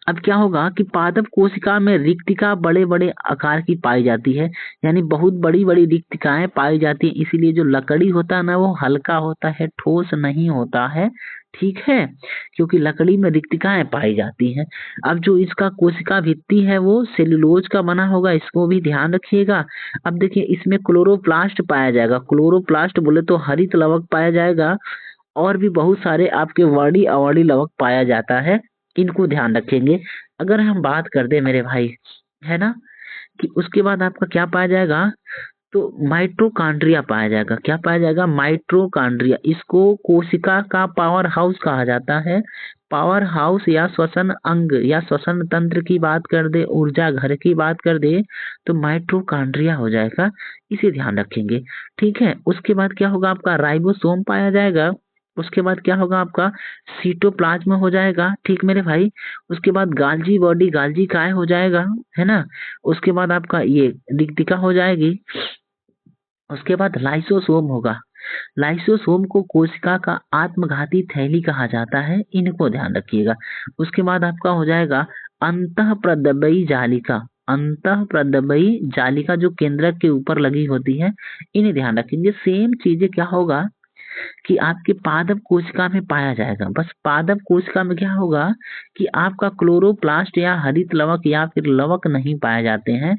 अब क्या होगा कि पादप कोशिका में रिक्तिका बड़े बड़े आकार की पाई जाती है, यानी बहुत बड़ी बड़ी रिक्तिकाएं पाई जाती है। इसीलिए जो लकड़ी होता है ना वो हल्का होता है, ठोस नहीं होता है। ठीक है, क्योंकि लकड़ी में रिक्तिकाएं पाई जाती हैं। अब जो इसका कोशिका भित्ति है वो सेल्यूलोज का बना होगा, इसको भी ध्यान रखिएगा। अब देखिए इसमें क्लोरोप्लास्ट पाया जाएगा। क्लोरोप्लास्ट बोले तो हरित लवक पाया जाएगा, और भी बहुत सारे आपके वर्डी अवर्डी लवक पाया जाता है, इनको ध्यान रखेंगे। अगर हम बात कर दे मेरे भाई, है ना, कि उसके बाद आपका क्या पाया जाएगा, तो माइटोकॉन्ड्रिया पाया जाएगा। क्या पाया जाएगा, माइटोकॉन्ड्रिया। इसको कोशिका का पावर हाउस कहा जाता है। पावर हाउस या श्वसन अंग या श्वसन तंत्र की बात कर दे, ऊर्जा घर की बात कर दे, तो माइटोकॉन्ड्रिया हो जाएगा, इसे ध्यान रखेंगे। ठीक है, उसके बाद क्या होगा आपका, राइबोसोम पाया जाएगा। उसके बाद क्या होगा आपका, सीटोप्लाज्म हो जाएगा। ठीक मेरे भाई। उसके बाद गाल्जी बॉडी, गाल्जी काय हो जाएगा, है ना। उसके बाद आपका ये रिक्तिका हो जाएगी। उसके बाद लाइसोसोम होगा। लाइसोसोम को कोशिका का आत्मघाती थैली कहा जाता है, इनको ध्यान रखिएगा। उसके बाद आपका हो जाएगा अंतःप्रदबयी जालिका। अंतःप्रदबयी जालिका जो केंद्रक के ऊपर लगी होती है, इन्हें ध्यान रखेंगे। सेम चीजें क्या होगा कि आपके पादप कोशिका में पाया जाएगा। बस पादप कोशिका में क्या होगा कि आपका क्लोरोप्लास्ट या हरित लवक या फिर लवक नहीं पाए जाते हैं।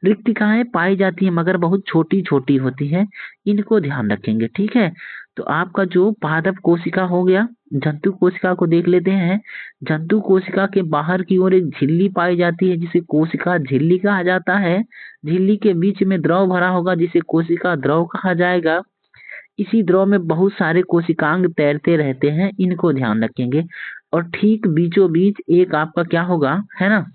रिक्तिकाएं पाई जाती हैं मगर बहुत छोटी छोटी होती हैं, इनको ध्यान रखेंगे। ठीक है, तो आपका जो पादप कोशिका हो गया। जंतु कोशिका को देख लेते हैं। जंतु कोशिका के बाहर की ओर एक झिल्ली पाई जाती है जिसे कोशिका झिल्ली कहा जाता है। झिल्ली के बीच में द्रव भरा होगा जिसे कोशिका द्रव कहा जाएगा। इसी द्रव में बहुत सारे कोशिकांग तैरते रहते हैं, इनको ध्यान रखेंगे। और ठीक बीचों बीच एक आपका क्या होगा, है ना,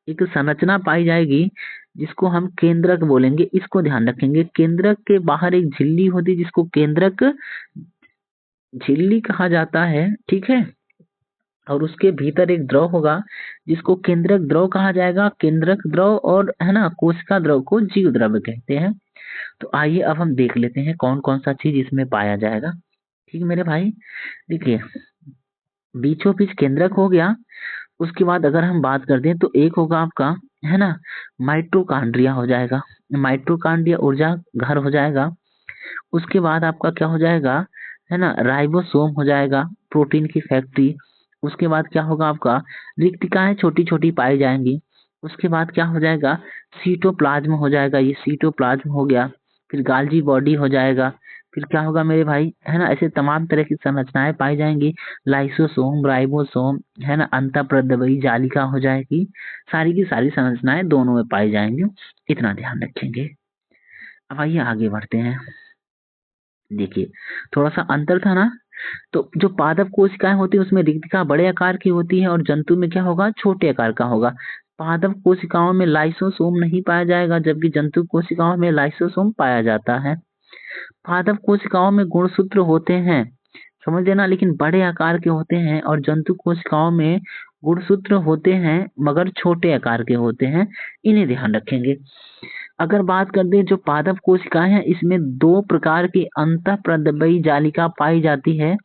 एक संरचना पाई जाएगी जिसको हम केंद्रक बोलेंगे, इसको ध्यान रखेंगे। केंद्रक के बाहर एक झिल्ली होती है जिसको केंद्रक झिल्ली कहा जाता है। ठीक है, और उसके भीतर एक द्रव होगा जिसको केंद्रक द्रव कहा जाएगा। केंद्रक द्रव और, है ना, कोशिका द्रव को जीव द्रव्य कहते हैं। तो आइए अब हम देख लेते हैं कौन कौन सा चीज इसमें पाया जाएगा। ठीक मेरे भाई। देखिए बीचों बीच केंद्रक हो गया। उसके बाद अगर हम बात करते हैं तो एक होगा आपका, है ना, माइटोकॉन्ड्रिया हो जाएगा। माइटोकॉन्ड्रिया ऊर्जा घर हो जाएगा। उसके बाद आपका क्या हो जाएगा, है ना, राइबोसोम हो जाएगा, प्रोटीन की फैक्ट्री। उसके बाद क्या होगा आपका, रिक्तिकाएं छोटी छोटी पाई जाएंगी। उसके बाद क्या हो जाएगा, सीटोप्लाज्म हो जाएगा, ये सीटोप्लाज्म हो गया, फिर गाल्जी बॉडी हो जाएगा, फिर क्या होगा मेरे भाई, है ना, ऐसे तमाम तरह की संरचनाएं पाई जाएंगी, लाइसोसोम, राइबोसोम, है ना, अंतःप्रद्रवी जालिका हो जाएगी, सारी की सारी संरचनाएं दोनों में पाई जाएंगी, इतना ध्यान रखेंगे। अब आइए आगे बढ़ते हैं। देखिए थोड़ा सा अंतर था ना, तो जो पादप कोशिकाएं होती है उसमें रिक्तिका बड़े आकार की होती है और जंतु में क्या होगा, छोटे आकार का होगा। पादप कोशिकाओं में लाइसोसोम नहीं पाया जाएगा, जबकि जंतु कोशिकाओं में लाइसोसोम पाया जाता है। पादप कोशिकाओं में गुणसूत्र होते हैं, समझ लेना, लेकिन बड़े आकार के होते हैं, और जंतु कोशिकाओं में गुणसूत्र होते हैं मगर छोटे आकार के होते हैं, इन्हें ध्यान रखेंगे। अगर बात कर दें जो पादप कोशिकाएं हैं, इसमें 2 प्रकार की अंतःप्रद्रवी जालिका पाई जाती है,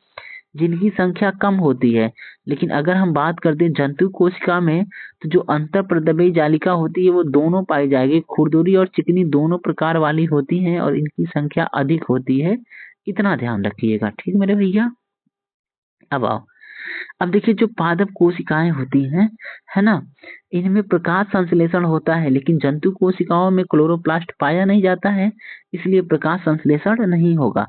जिनकी संख्या कम होती है। लेकिन अगर हम बात करते हैं जंतु कोशिका में, तो जो अंतःप्रद्रवी जालिका होती है वो दोनों पाई जाएगी, खुरदुरी और चिकनी दोनों प्रकार वाली होती हैं, और इनकी संख्या अधिक होती है, इतना ध्यान रखिएगा। ठीक मेरे भैया। अब आओ, अब देखिए जो पादप कोशिकाएं होती हैं, है ना, इनमें प्रकाश संश्लेषण होता है, लेकिन जंतु कोशिकाओं में क्लोरोप्लास्ट पाया नहीं जाता है, इसलिए प्रकाश संश्लेषण नहीं होगा।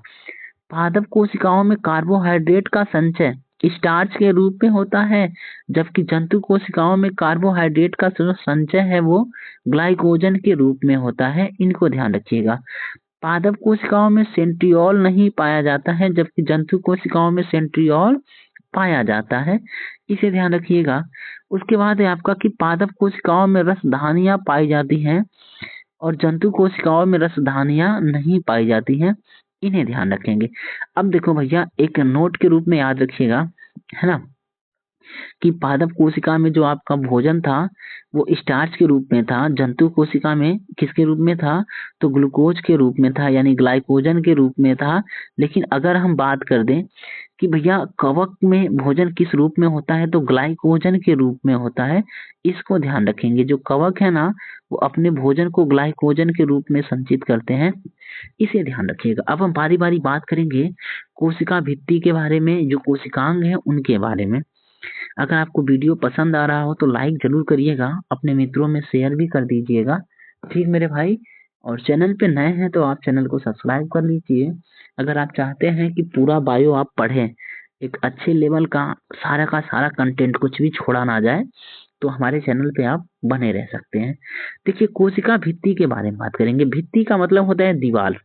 पादप कोशिकाओं में कार्बोहाइड्रेट का संचय स्टार्च के रूप में होता है, जबकि जंतु कोशिकाओं में कार्बोहाइड्रेट का जो संचय है वो ग्लाइकोजन के रूप में होता है, इनको ध्यान रखिएगा। पादप कोशिकाओं में सेंट्रियोल नहीं पाया जाता है, जबकि जंतु कोशिकाओं में सेंट्रियोल पाया जाता है, इसे ध्यान रखिएगा। उसके बाद है आपका कि पादप कोशिकाओं में रसधानियां पाई जाती हैं और जंतु कोशिकाओं में रसधानियां नहीं पाई जाती हैं, इन्हें ध्यान रखेंगे। अब देखो भैया, एक नोट के रूप में याद रखिएगा, है ना, कि पादप कोशिका में जो आपका भोजन था वो स्टार्च के रूप में था, जंतु कोशिका में किसके रूप में था, तो ग्लूकोज के रूप में था, यानी ग्लाइकोजन के रूप में था। लेकिन अगर हम बात कर दें कि भैया कवक में भोजन किस रूप में होता है, तो ग्लाइकोजन के रूप में होता है, इसको ध्यान रखेंगे। जो कवक है ना, वो अपने भोजन को ग्लाइकोजन के रूप में संचित करते हैं, इसे ध्यान रखिएगा। अब हम बारी बारी बात करेंगे कोशिका भित्ति के बारे में, जो कोशिकांग है उनके बारे में। अगर आपको वीडियो पसंद आ रहा हो तो लाइक जरूर करिएगा, अपने मित्रों में शेयर भी कर दीजिएगा, ठीक मेरे भाई। और चैनल पे नए हैं तो आप चैनल को सब्सक्राइब कर लीजिए। अगर आप चाहते हैं कि पूरा बायो आप पढ़ें, एक अच्छे लेवल का सारा कंटेंट कुछ भी छोड़ा ना जाए, तो हमारे चैनल पे आप बने रह सकते हैं। देखिए कोशिका भित्ति के बारे में बात करेंगे। भित्ति का मतलब होता है दीवार,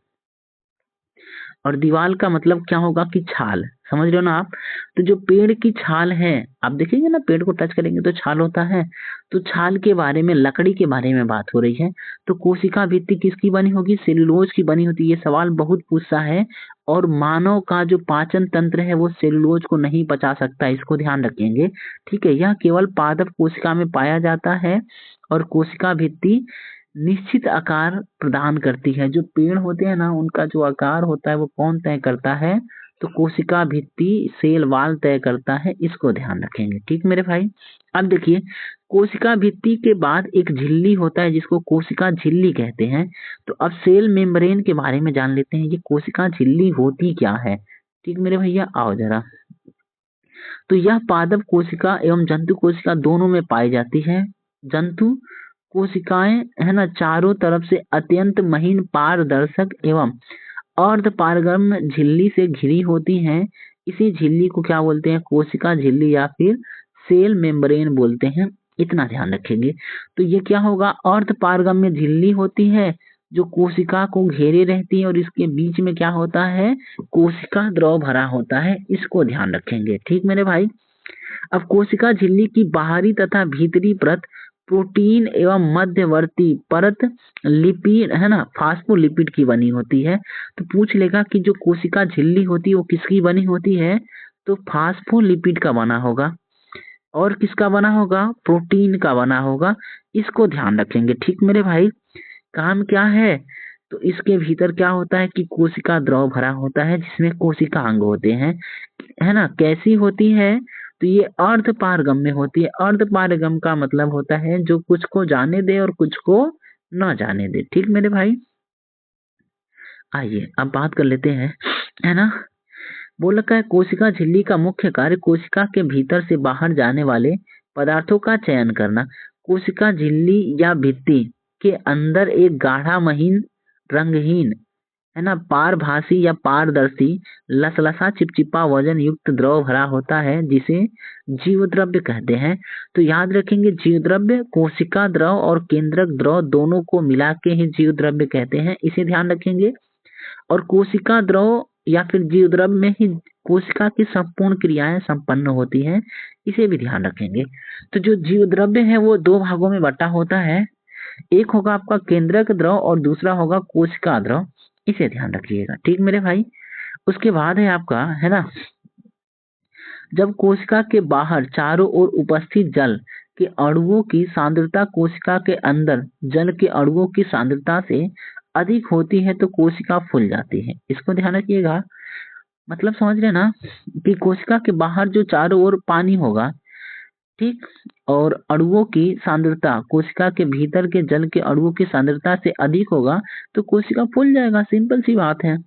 और दीवार का मतलब क्या होगा कि छाल, समझ रहे हो ना आप। तो जो पेड़ की छाल है, आप देखेंगे ना पेड़ को टच करेंगे तो छाल होता है, तो छाल के बारे में, लकड़ी के बारे में बात हो रही है। तो कोशिका भित्ति किसकी बनी होगी, सेलुलोज की बनी होती है। ये सवाल बहुत पूछता है, और मानव का जो पाचन तंत्र है वो सेलुलोज को नहीं पचा सकता, इसको ध्यान रखेंगे, ठीक है। यह केवल पादप कोशिका में पाया जाता है, और कोशिका भित्ति निश्चित आकार प्रदान करती है। जो पेड़ होते हैं ना, उनका जो आकार होता है वो कौन तय करता है, तो कोशिका भित्ति सेल वाल तय करता है, इसको ध्यान रखेंगे, ठीक मेरे भाई। अब देखिए कोशिका भित्ति के बाद एक झिल्ली होता है जिसको कोशिका झिल्ली कहते हैं। तो अब सेल मेम्ब्रेन के बारे में जान लेते हैं, ये कोशिका झिल्ली होती क्या है, ठीक मेरे भैया। आओ जरा, तो यह पादप कोशिका एवं जंतु कोशिका दोनों में पाई जाती है। जंतु कोशिकाएं, है ना, चारों तरफ से अत्यंत महीन पारदर्शक एवं अर्धपारगम्य झिल्ली से घिरी होती हैं। इसी झिल्ली को क्या बोलते हैं, कोशिका झिल्ली या फिर सेल मेम्ब्रेन बोलते हैं, इतना ध्यान रखेंगे। तो ये क्या होगा, अर्धपारगम्य झिल्ली होती है जो कोशिका को घेरे रहती है, और इसके बीच में क्या होता है, कोशिका द्रव भरा होता है, इसको ध्यान रखेंगे, ठीक मेरे भाई। अब कोशिका झिल्ली की बाहरी तथा भीतरी परत प्रोटीन एवं मध्यवर्ती परत लिपिड, है ना, फास्फोलिपिड की बनी होती है। तो पूछ लेगा कि जो कोशिका झिल्ली होती है वो किसकी बनी होती है, तो फास्फोलिपिड का बना होगा, और किसका बना होगा, प्रोटीन का बना होगा, इसको ध्यान रखेंगे, ठीक मेरे भाई। काम क्या है, तो इसके भीतर क्या होता है कि कोशिका द्रव भरा होता है जिसमें कोशिका अंग होते हैं, है ना। कैसी होती है, तो ये अर्धपारगम्य होती है। अर्धपारगम का मतलब होता है जो कुछ को जाने दे और कुछ को न जाने दे, ठीक मेरे भाई। आइए अब बात कर लेते हैं, है ना। बोल रखा है कोशिका झिल्ली का मुख्य कार्य कोशिका के भीतर से बाहर जाने वाले पदार्थों का चयन करना। कोशिका झिल्ली या भित्ति के अंदर एक गाढ़ा महीन रंगहीन, है ना, पारभासी या पारदर्शी लसलसा चिपचिपा वजन युक्त द्रव भरा होता है जिसे जीव द्रव्य कहते हैं। तो याद रखेंगे, जीव द्रव्य कोशिका द्रव और केंद्रक द्रव दोनों को मिला के ही जीव द्रव्य कहते हैं, इसे ध्यान रखेंगे। और कोशिका द्रव या फिर जीव द्रव्य में ही कोशिका की संपूर्ण क्रियाएं संपन्न होती हैं, इसे भी ध्यान रखेंगे। तो जो जीव द्रव्य है वो दो भागों में बटा होता है, एक होगा आपका केंद्रक द्रव और दूसरा होगा कोशिका द्रव, इसे ध्यान रखिएगा। ठीक मेरे भाई। उसके बाद है आपका, है ना, जब कोशिका के बाहर चारों ओर उपस्थित जल के अणुओं की सांद्रता कोशिका के अंदर जल के अणुओं की सांद्रता से अधिक होती है तो कोशिका फूल जाती है। इसको ध्यान रखिएगा। मतलब समझ रहे ना कि कोशिका के बाहर जो चारों ओर पानी होगा, ठीक, और अणुओं की सांद्रता कोशिका के भीतर के जल के अणुओं की सांद्रता से अधिक होगा तो कोशिका फूल जाएगा, सिंपल सी बात है।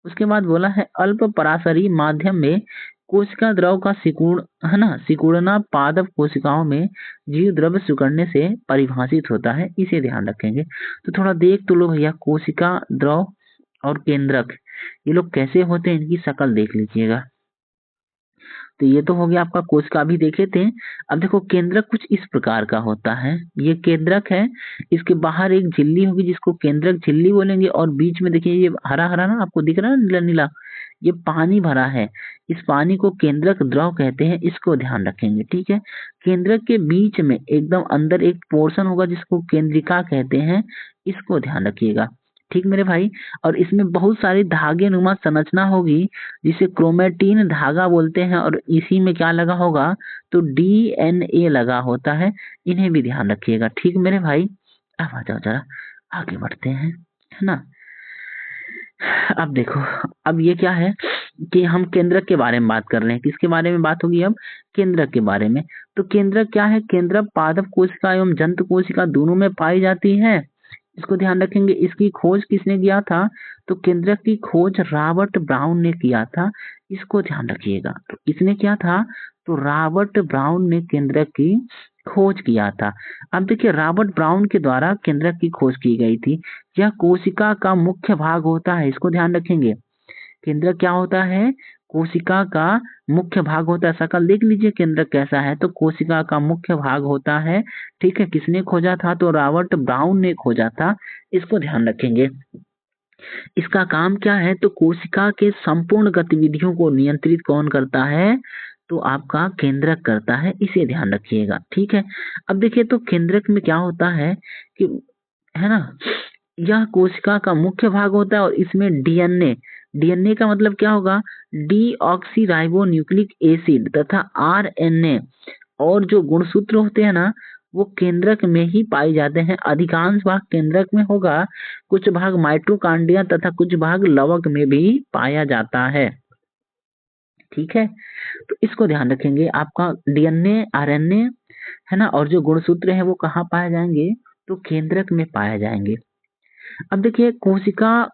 उसके बाद बोला है अल्प पराशरी माध्यम में कोशिका द्रव का सिकुड़, है ना, सिकुड़ना पादप कोशिकाओं में जीव द्रव्य सिकुड़ने से परिभाषित होता है, इसे ध्यान रखेंगे। तो थोड़ा देख तो लो भैया, कोशिका द्रव और केंद्रक ये लोग कैसे होते हैं, इनकी शक्ल देख लीजिएगा। तो ये तो हो गया आपका कोशिका, भी देखे थे। अब देखो केंद्रक कुछ इस प्रकार का होता है, ये केंद्रक है, इसके बाहर एक झिल्ली होगी जिसको केंद्रक झिल्ली बोलेंगे, और बीच में देखिए ये हरा हरा ना आपको दिख रहा है, नीला नीला, ये पानी भरा है, इस पानी को केंद्रक द्रव कहते हैं, इसको ध्यान रखेंगे। ठीक है। केंद्रक के बीच में एकदम अंदर एक पोर्शन होगा जिसको केंद्रिका कहते हैं, इसको ध्यान रखिएगा। ठीक मेरे भाई। और इसमें बहुत सारी धागे नुमा संरचना होगी जिसे क्रोमेटिन धागा बोलते हैं, और इसी में क्या लगा होगा, तो डीएनए लगा होता है, इन्हें भी ध्यान रखिएगा। ठीक मेरे भाई। अब आ जाओ जरा आगे बढ़ते हैं, है ना। अब देखो, अब ये क्या है कि हम केंद्रक के बारे में बात कर रहे हैं, किसके बारे में बात होगी अब, केंद्रक के बारे में। तो केंद्रक क्या है, केंद्रक पादप कोशिका एवं जंतु कोशिका दोनों में पाई जाती है, इसको ध्यान रखेंगे। इसकी खोज किसने किया था, तो केंद्रक की खोज रॉबर्ट ब्राउन ने किया था, इसको ध्यान रखिएगा। तो किसने किया था, तो रॉबर्ट ब्राउन ने केंद्रक की खोज किया था। अब देखिए रॉबर्ट ब्राउन के द्वारा केंद्रक की खोज की गई थी। यह कोशिका का मुख्य भाग होता है, इसको ध्यान रखेंगे। केंद्रक क्या होता है, कोशिका का मुख्य भाग होता है। शक्ल देख लीजिए केंद्रक कैसा है, तो कोशिका का मुख्य भाग होता है। ठीक है। किसने खोजा था, तो रॉबर्ट ब्राउन ने खोजा था, इसको ध्यान रखेंगे। इसका काम क्या है, तो कोशिका के संपूर्ण गतिविधियों को नियंत्रित कौन करता है, तो आपका केंद्रक करता है, इसे ध्यान रखिएगा। ठीक है। अब देखिए तो केंद्रक में क्या होता है कि, है ना, यह कोशिका का मुख्य भाग होता है और इसमें डीएनए, डीएनए का मतलब क्या होगा, डीऑक्सी न्यूक्लिक एसिड तथा आरएनए और जो गुणसूत्र होते हैं ना, वो केंद्रक में ही पाए जाते हैं। अधिकांश भाग केंद्रक में होगा, कुछ भाग माइटोकॉन्ड्रिया तथा कुछ भाग लवक में भी पाया जाता है। ठीक है। तो इसको ध्यान रखेंगे। आपका डीएनए, आरएनए, है ना, और जो गुणसूत्र है वो कहाँ पाए जाएंगे, तो केंद्रक में पाए जाएंगे। अब देखिए कोशिका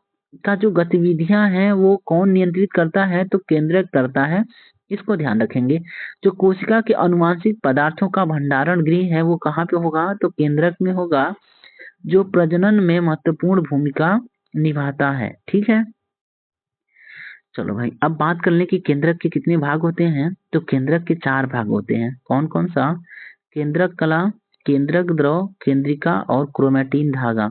का जो गतिविधियां हैं वो कौन नियंत्रित करता है, तो केंद्रक करता है, इसको ध्यान रखेंगे। जो कोशिका के अनुवांशिक पदार्थों का भंडारण गृह है वो कहाँ पे होगा, तो केंद्रक में होगा, जो प्रजनन में महत्वपूर्ण भूमिका निभाता है। ठीक है। चलो भाई अब बात कर लें कि केंद्रक के कितने भाग होते हैं, तो केंद्रक के 4 भाग होते हैं। कौन कौन सा, केंद्रक कला, केंद्रक द्रव, केंद्रिका और क्रोमेटिन धागा।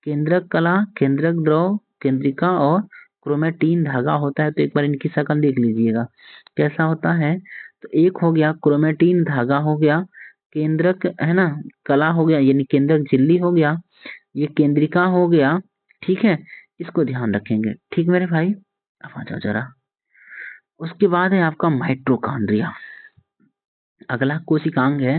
केंद्रक कला, केंद्रक द्रव, केंद्रिका और क्रोमेटिन धागा होता है। तो एक बार इनकी शक्ल देख लीजिएगा कैसा होता है। तो एक हो गया क्रोमेटिन धागा हो गया, केंद्रक, है ना, कला हो गया यानी केंद्रक झिल्ली हो गया, ये केंद्रिका हो गया। ठीक है। इसको ध्यान रखेंगे। ठीक मेरे भाई। अब आ जाओ जरा, उसके बाद है आपका माइटोकॉन्ड्रिया। अगला कोशिकांग है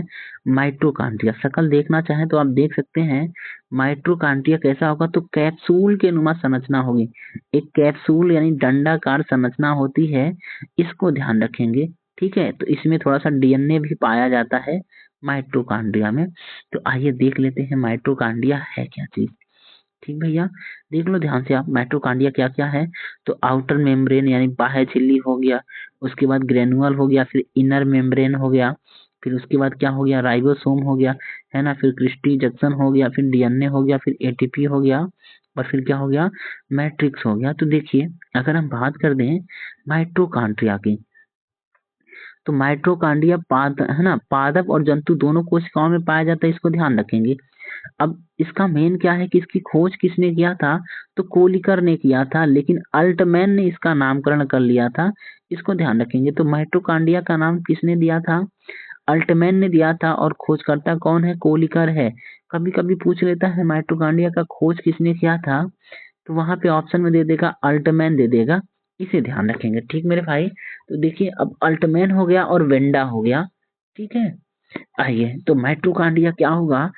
माइटोकॉन्ड्रिया। शक्ल देखना चाहें तो आप देख सकते हैं। माइटोकॉन्ड्रिया कैसा होगा, तो कैप्सूल के नुमा संरचना होगी, एक कैप्सूल यानी डंडाकार संरचना होती है, इसको ध्यान रखेंगे। ठीक है। तो इसमें थोड़ा सा डीएनए भी पाया जाता है माइटोकॉन्ड्रिया में। तो आइए देख लेते हैं माइटोकॉन्ड्रिया है क्या चीज। ठीक भैया, देख लो ध्यान से आप, माइटोकॉन्ड्रिया क्या क्या है, तो आउटर मेम्ब्रेन यानी बाह्य झिल्ली हो गया, उसके बाद ग्रेनुअल हो गया, फिर इनर मेम्ब्रेन हो गया, फिर उसके बाद क्या हो गया, राइबोसोम हो गया, है ना, फिर क्रिस्टी जंक्शन हो गया, फिर डीएनए हो गया, फिर एटीपी हो गया, और फिर क्या हो गया, मैट्रिक्स हो गया। तो देखिए अगर हम बात कर दें माइटोकॉन्ड्रिया की, तो माइटोकॉन्ड्रिया है ना, पादप और जंतु दोनों कोशिकाओं में पाया जाता है, इसको ध्यान रखेंगे। अब इसका मेन क्या है कि इसकी खोज किसने किया था, तो कोलिकर ने किया था, लेकिन अल्टमैन ने इसका नामकरण कर लिया था, इसको ध्यान रखेंगे। तो माइटोकॉन्ड्रिया का नाम किसने दिया था, अल्टमैन ने दिया था, और खोजकर्ता कौन है, कोलिकर है। कभी कभी पूछ लेता है माइटोकॉन्ड्रिया का खोज किसने किया था, तो वहां पे ऑप्शन में दे देगा अल्टमैन दे देगा, इसे ध्यान रखेंगे। ठीक मेरे भाई, तो देखिए अब अल्टमैन हो गया और वेंडा हो गया, ठीक है। आइए, तो माइटोकॉन्ड्रिया क्या होगा,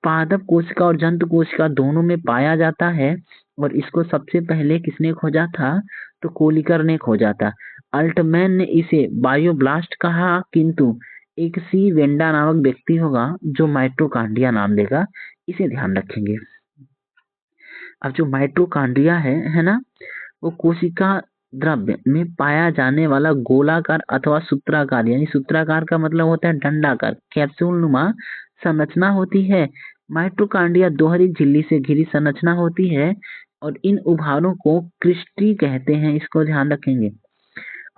पादप कोशिका और जंतु कोशिका दोनों में पाया जाता है, और इसको सबसे पहले किसने खोजा था, तो कोलिकर ने खोजा था। अल्टमैन ने इसे बायोब्लास्ट कहा, किंतु एक सी वेंडा नामक व्यक्ति होगा जो माइटोकॉन्ड्रिया नाम देगा, इसे ध्यान रखेंगे। अब जो माइटोकॉन्ड्रिया है ना, वो कोशिका द्रव्य में पाया जाने वाला गोलाकार अथवा सूत्राकार, यानी सूत्राकार का मतलब होता है डंडाकार, कैप्सूल नुमा संरचना होती है। माइटोकॉन्ड्रिया दोहरी झिल्ली से घिरी संरचना होती है, और इन उभारों को क्रिस्टी कहते हैं, इसको ध्यान रखेंगे।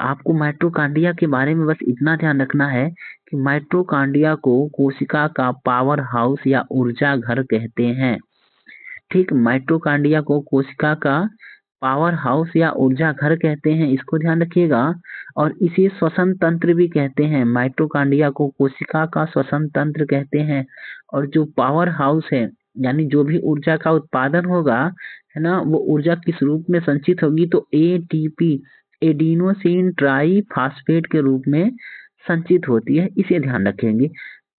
आपको माइटोकॉन्ड्रिया के बारे में बस इतना ध्यान रखना है कि माइटोकॉन्ड्रिया को कोशिका का पावर हाउस या ऊर्जा घर कहते हैं। ठीक, माइटोकॉन्ड्रिया को कोशिका का पावर हाउस या ऊर्जा घर कहते हैं, इसको ध्यान रखिएगा। और इसे श्वसन तंत्र भी कहते हैं, माइटोकॉन्ड्रिया को कोशिका का श्वसन तंत्र कहते हैं। और जो पावर हाउस है, यानी जो भी ऊर्जा का उत्पादन होगा, है ना, वो ऊर्जा किस रूप में संचित होगी, तो एटीपी, एडिनोसिन ट्राई फास्फेट के रूप में संचित होती है, इसे ध्यान रखेंगे।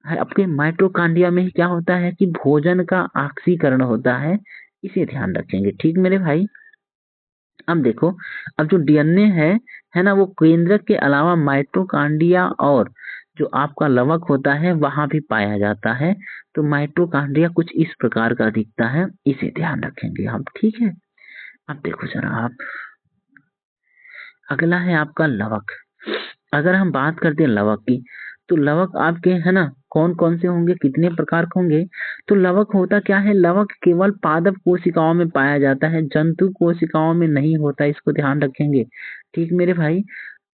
आपके माइटोकॉन्ड्रिया में क्या होता है कि भोजन का ऑक्सीकरण होता है, इसे ध्यान रखेंगे। ठीक मेरे भाई, अब देखो, अब जो डीएनए है ना, वो केंद्रक के अलावा माइटोकॉन्ड्रिया और जो आपका लवक होता है वहां भी पाया जाता है। तो माइटोकॉन्ड्रिया कुछ इस प्रकार का दिखता है, इसे ध्यान रखेंगे हम, ठीक है। अब देखो जरा आप, अगला है आपका लवक। अगर हम बात करते हैं लवक की, तो लवक आपके है ना कौन कौन से होंगे, कितने प्रकार के होंगे, तो लवक होता क्या है, लवक केवल पादप कोशिकाओं में पाया जाता है, जंतु कोशिकाओं में नहीं होता, इसको ध्यान रखेंगे। ठीक मेरे भाई,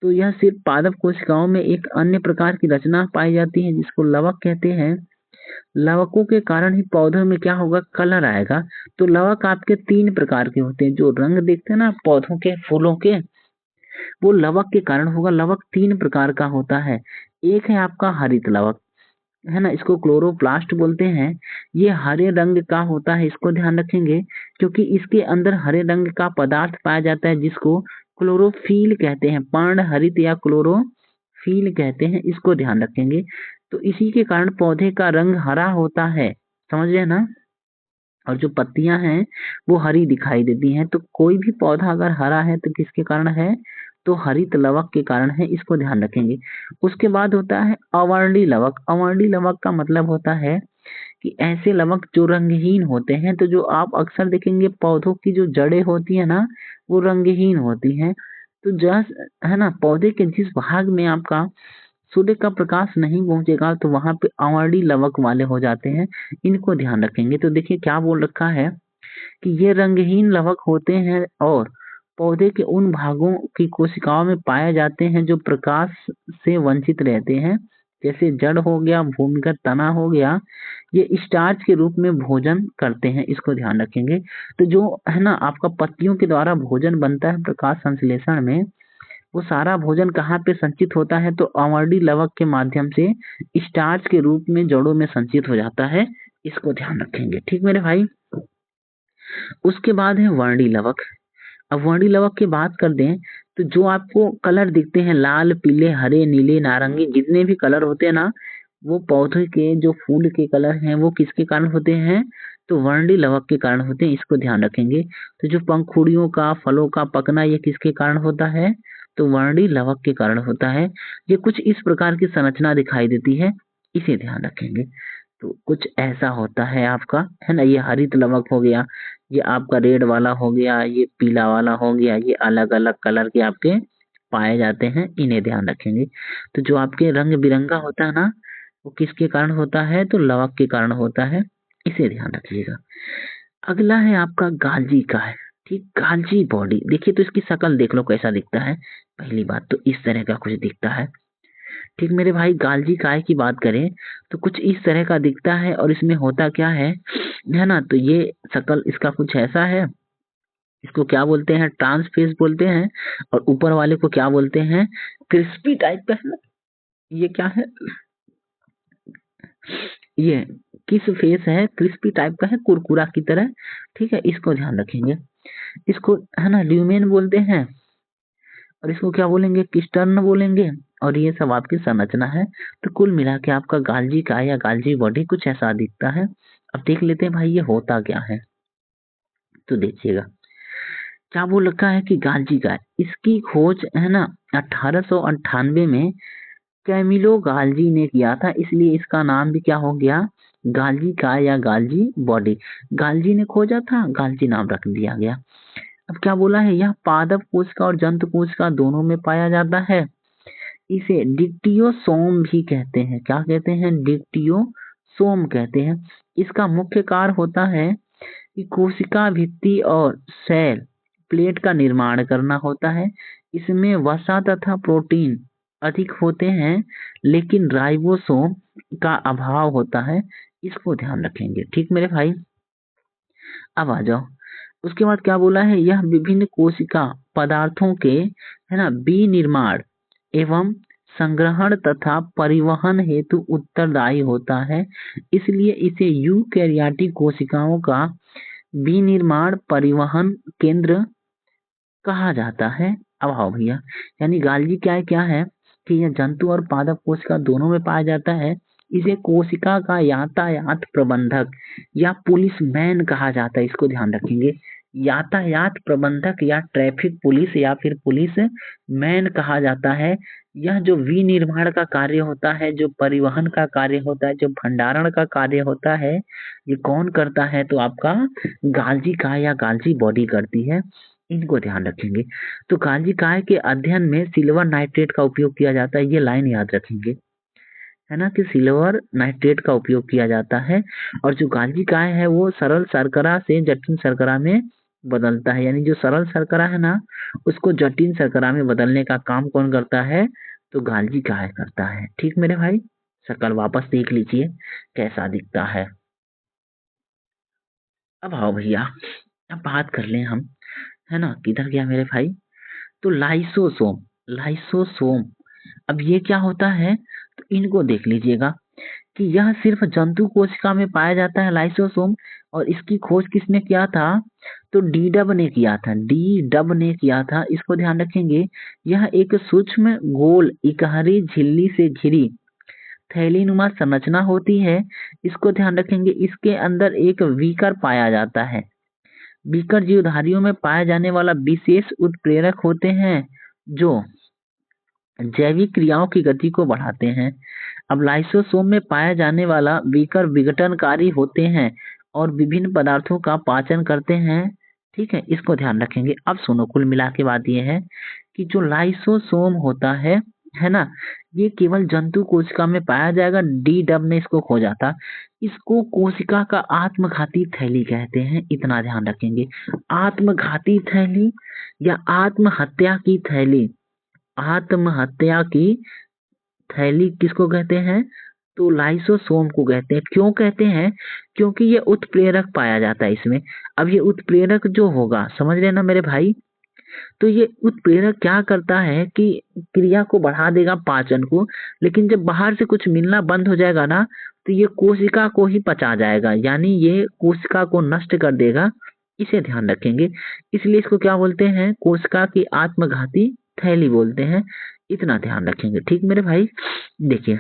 तो यह सिर्फ पादप कोशिकाओं में एक अन्य प्रकार की रचना पाई जाती है, जिसको लवक कहते हैं। लवकों के कारण ही पौधों में क्या होगा, कलर आएगा। तो लवक आपके 3 प्रकार के होते हैं, जो रंग देखते हैं ना पौधों के फूलों के, वो लवक के कारण होगा। लवक 3 प्रकार का होता है। एक है आपका हरित लवक, है ना, इसको क्लोरोप्लास्ट बोलते हैं। ये हरे रंग का होता है, इसको ध्यान रखेंगे, क्योंकि इसके अंदर हरे रंग का पदार्थ पाया जाता है, जिसको क्लोरोफिल कहते हैं, पर्ण हरित या क्लोरोफिल कहते हैं, इसको ध्यान रखेंगे। तो इसी के कारण पौधे का रंग हरा होता है, समझ रहे हैं ना। और जो पत्तियां हैं वो हरी दिखाई देती हैं। तो कोई भी पौधा अगर हरा है तो किसके कारण है, तो हरित लवक के कारण है, इसको ध्यान रखेंगे। उसके बाद होता है अवर्णी लवक। अवर्णी लवक का मतलब होता है कि ऐसे लवक जो रंगहीन होते हैं। तो जो आप अक्सर देखेंगे पौधों की जो जड़ें होती है ना, वो रंगहीन होती हैं। तो जस है ना, पौधे के जिस भाग में आपका सूर्य का प्रकाश नहीं पहुंचेगा, तो वहां पे अवर्णी लवक वाले हो जाते हैं, इनको ध्यान रखेंगे। तो देखिए क्या बोल रखा है कि ये रंगहीन लवक होते हैं और पौधे के उन भागों की कोशिकाओं में पाए जाते हैं जो प्रकाश से वंचित रहते हैं, जैसे जड़ हो गया, भूमिगत तना हो गया। ये स्टार्च के रूप में भोजन करते हैं, इसको ध्यान रखेंगे। तो जो है ना आपका पत्तियों के द्वारा भोजन बनता है प्रकाश संश्लेषण में, वो सारा भोजन कहाँ पे संचित होता है, तो अवर्णी लवक के माध्यम से स्टार्च के रूप में जड़ों में संचित हो जाता है, इसको ध्यान रखेंगे। ठीक मेरे भाई, उसके बाद है वर्णी लवक। अब वर्णी लवक की बात कर दें, तो जो आपको कलर दिखते हैं लाल, पीले, हरे, नीले, नारंगी, जितने भी कलर होते हैं ना, वो पौधे के जो फूल के कलर हैं वो किसके कारण होते हैं, तो वर्णी लवक के कारण होते हैं, इसको ध्यान रखेंगे। तो जो पंखुड़ियों का, फलों का पकना, ये किसके कारण होता है, तो वर्णी लवक के कारण होता है। ये कुछ इस प्रकार की संरचना दिखाई देती है, इसे ध्यान रखेंगे। तो कुछ ऐसा होता है आपका, है ना, ये हरित लवक हो गया, ये आपका रेड वाला हो गया, ये पीला वाला हो गया, ये अलग अलग कलर के आपके पाए जाते हैं, इन्हें ध्यान रखेंगे। तो जो आपके रंग बिरंगा होता है ना, वो किसके कारण होता है? तो लवक के कारण होता है, इसे ध्यान रखिएगा। अगला है आपका गाल्जी काय। ठीक, गाल्जी बॉडी। देखिए तो इसकी शक्ल देख लो कैसा दिखता है। पहली बात तो इस तरह का कुछ दिखता है। ठीक मेरे भाई, गाल्जी काय की बात करें तो कुछ इस तरह का दिखता है, और इसमें होता क्या है ना, तो ये शक्ल इसका कुछ ऐसा है। इसको क्या बोलते हैं? ट्रांसफेस बोलते हैं। और ऊपर वाले को क्या बोलते हैं? क्रिस्पी टाइप का है ना। ये क्या है? ये किस फेस है? क्रिस्पी टाइप का है, कुरकुरा की तरह। ठीक है, इसको ध्यान रखेंगे। इसको है ना ल्यूमेन बोलते हैं, और इसको क्या बोलेंगे? किस्टर्न बोलेंगे। और ये सब आपकी संरचना है। तो कुल मिला के आपका गाल्जी का या गाल्जी बॉडी कुछ ऐसा दिखता है। अब देख लेते हैं भाई ये होता क्या है। तो देखिएगा, क्या बोल रखा है कि गाल्जी का, इसकी खोज है ना 1898 में कैमिलो गाल्जी ने किया था, इसलिए इसका नाम भी क्या हो गया? गाल्जी का या गाल्जी बॉडी। गाल्जी ने खोजा था, गाल्जी नाम रख दिया गया। अब क्या बोला है? यह पादप कोशिका और जंतु कोशिका दोनों में पाया जाता है। इसे डिक्टियोसोम भी कहते हैं। क्या कहते हैं? डिक्टियोसोम कहते हैं। इसका मुख्य कार्य होता है कि कोशिका भित्ति और सेल प्लेट का निर्माण करना होता है। इसमें वसा तथा प्रोटीन अधिक होते हैं, लेकिन राइबोसोम का अभाव होता है। इसको ध्यान रखेंगे। ठीक मेरे भाई, अब आ जाओ। उसके बाद क्या बोला है? यह विभिन्न कोशिका पदार्थों के है ना विनिर्माण एवं संग्रहण तथा परिवहन हेतु उत्तरदायी होता है। इसलिए इसे यूकैरियोटिक कोशिकाओं का विनिर्माण परिवहन केंद्र कहा जाता है। अब आओ भैया, यानी गाल्जी क्या है कि यह जंतु और पादप कोशिका दोनों में पाया जाता है। इसे कोशिका का यातायात प्रबंधक या पुलिस मैन कहा जाता है। इसको ध्यान रखेंगे, यातायात प्रबंधक या ट्रैफिक पुलिस या फिर पुलिस मैन कहा जाता है। यह जो विनिर्माण का कार्य होता है, जो परिवहन का कार्य होता है, जो भंडारण का कार्य होता है, ये कौन करता है? तो आपका गाल्जी का या गाल्जी बॉडी करती है। इनको ध्यान रखेंगे। तो गाल्जी काय के अध्ययन में सिल्वर नाइट्रेट का उपयोग किया जाता है। ये लाइन याद रखेंगे, है ना, कि सिल्वर नाइट्रेट का उपयोग किया जाता है। और जो गाल्जी काय है वो सरल शर्करा से जटिल शर्करा में बदलता है। यानी जो सरल शर्करा है ना, उसको जटिल शर्करा में बदलने का काम कौन करता है? तो गाल्जी काय करता है। ठीक मेरे भाई, शक्ल वापस देख लीजिए कैसा दिखता है। अब आओ भैया, अब बात कर लें हम, है ना, किधर गया मेरे भाई? तो लाइसोसोम। लाइसोसोम, अब ये क्या होता है? तो इनको देख लीजिएगा कि यह सिर्फ जंतु कोशिका में पाया जाता है, लाइसोसोम। और इसकी खोज किसने किया था? तो डी डब ने किया था। डी डब ने किया था, इसको ध्यान रखेंगे। यह एक सूक्ष्म गोल इकहरी झिल्ली से घिरी थैलीनुमा संरचना होती है। इसको ध्यान रखेंगे। इसके अंदर एक बीकर पाया जाता है। बीकर जीवधारियों में पाया जाने वाला विशेष उत्प्रेरक होते हैं जो जैविक क्रियाओं की गति को बढ़ाते हैं। अब लाइसोसोम में पाया जाने वाला बीकर विघटनकारी होते हैं और विभिन्न पदार्थों का पाचन करते हैं। ठीक है, इसको ध्यान रखेंगे। अब सुनो, कुल मिला के बात यह है कि जो लाइसोसोम होता है ना, ये केवल जंतु कोशिका में पाया जाएगा। डी डब ने इसको खोजा था। इसको कोशिका का आत्मघाती थैली कहते हैं, इतना ध्यान रखेंगे। आत्मघाती थैली या आत्महत्या की थैली। आत्महत्या की थैली किसको कहते हैं? तो लाइसोसोम को कहते हैं। क्यों कहते हैं? क्योंकि ये उत्प्रेरक पाया जाता है इसमें। अब ये उत्प्रेरक जो होगा, समझ रहे ना मेरे भाई, तो ये उत्प्रेरक क्या करता है कि क्रिया को बढ़ा देगा, पाचन को। लेकिन जब बाहर से कुछ मिलना बंद हो जाएगा ना, तो ये कोशिका को ही पचा जाएगा, यानी ये कोशिका को नष्ट कर देगा। इसे ध्यान रखेंगे। इसलिए इसको क्या बोलते हैं? कोशिका की आत्मघाती थैली बोलते हैं। इतना ध्यान रखेंगे। ठीक मेरे भाई, देखिए,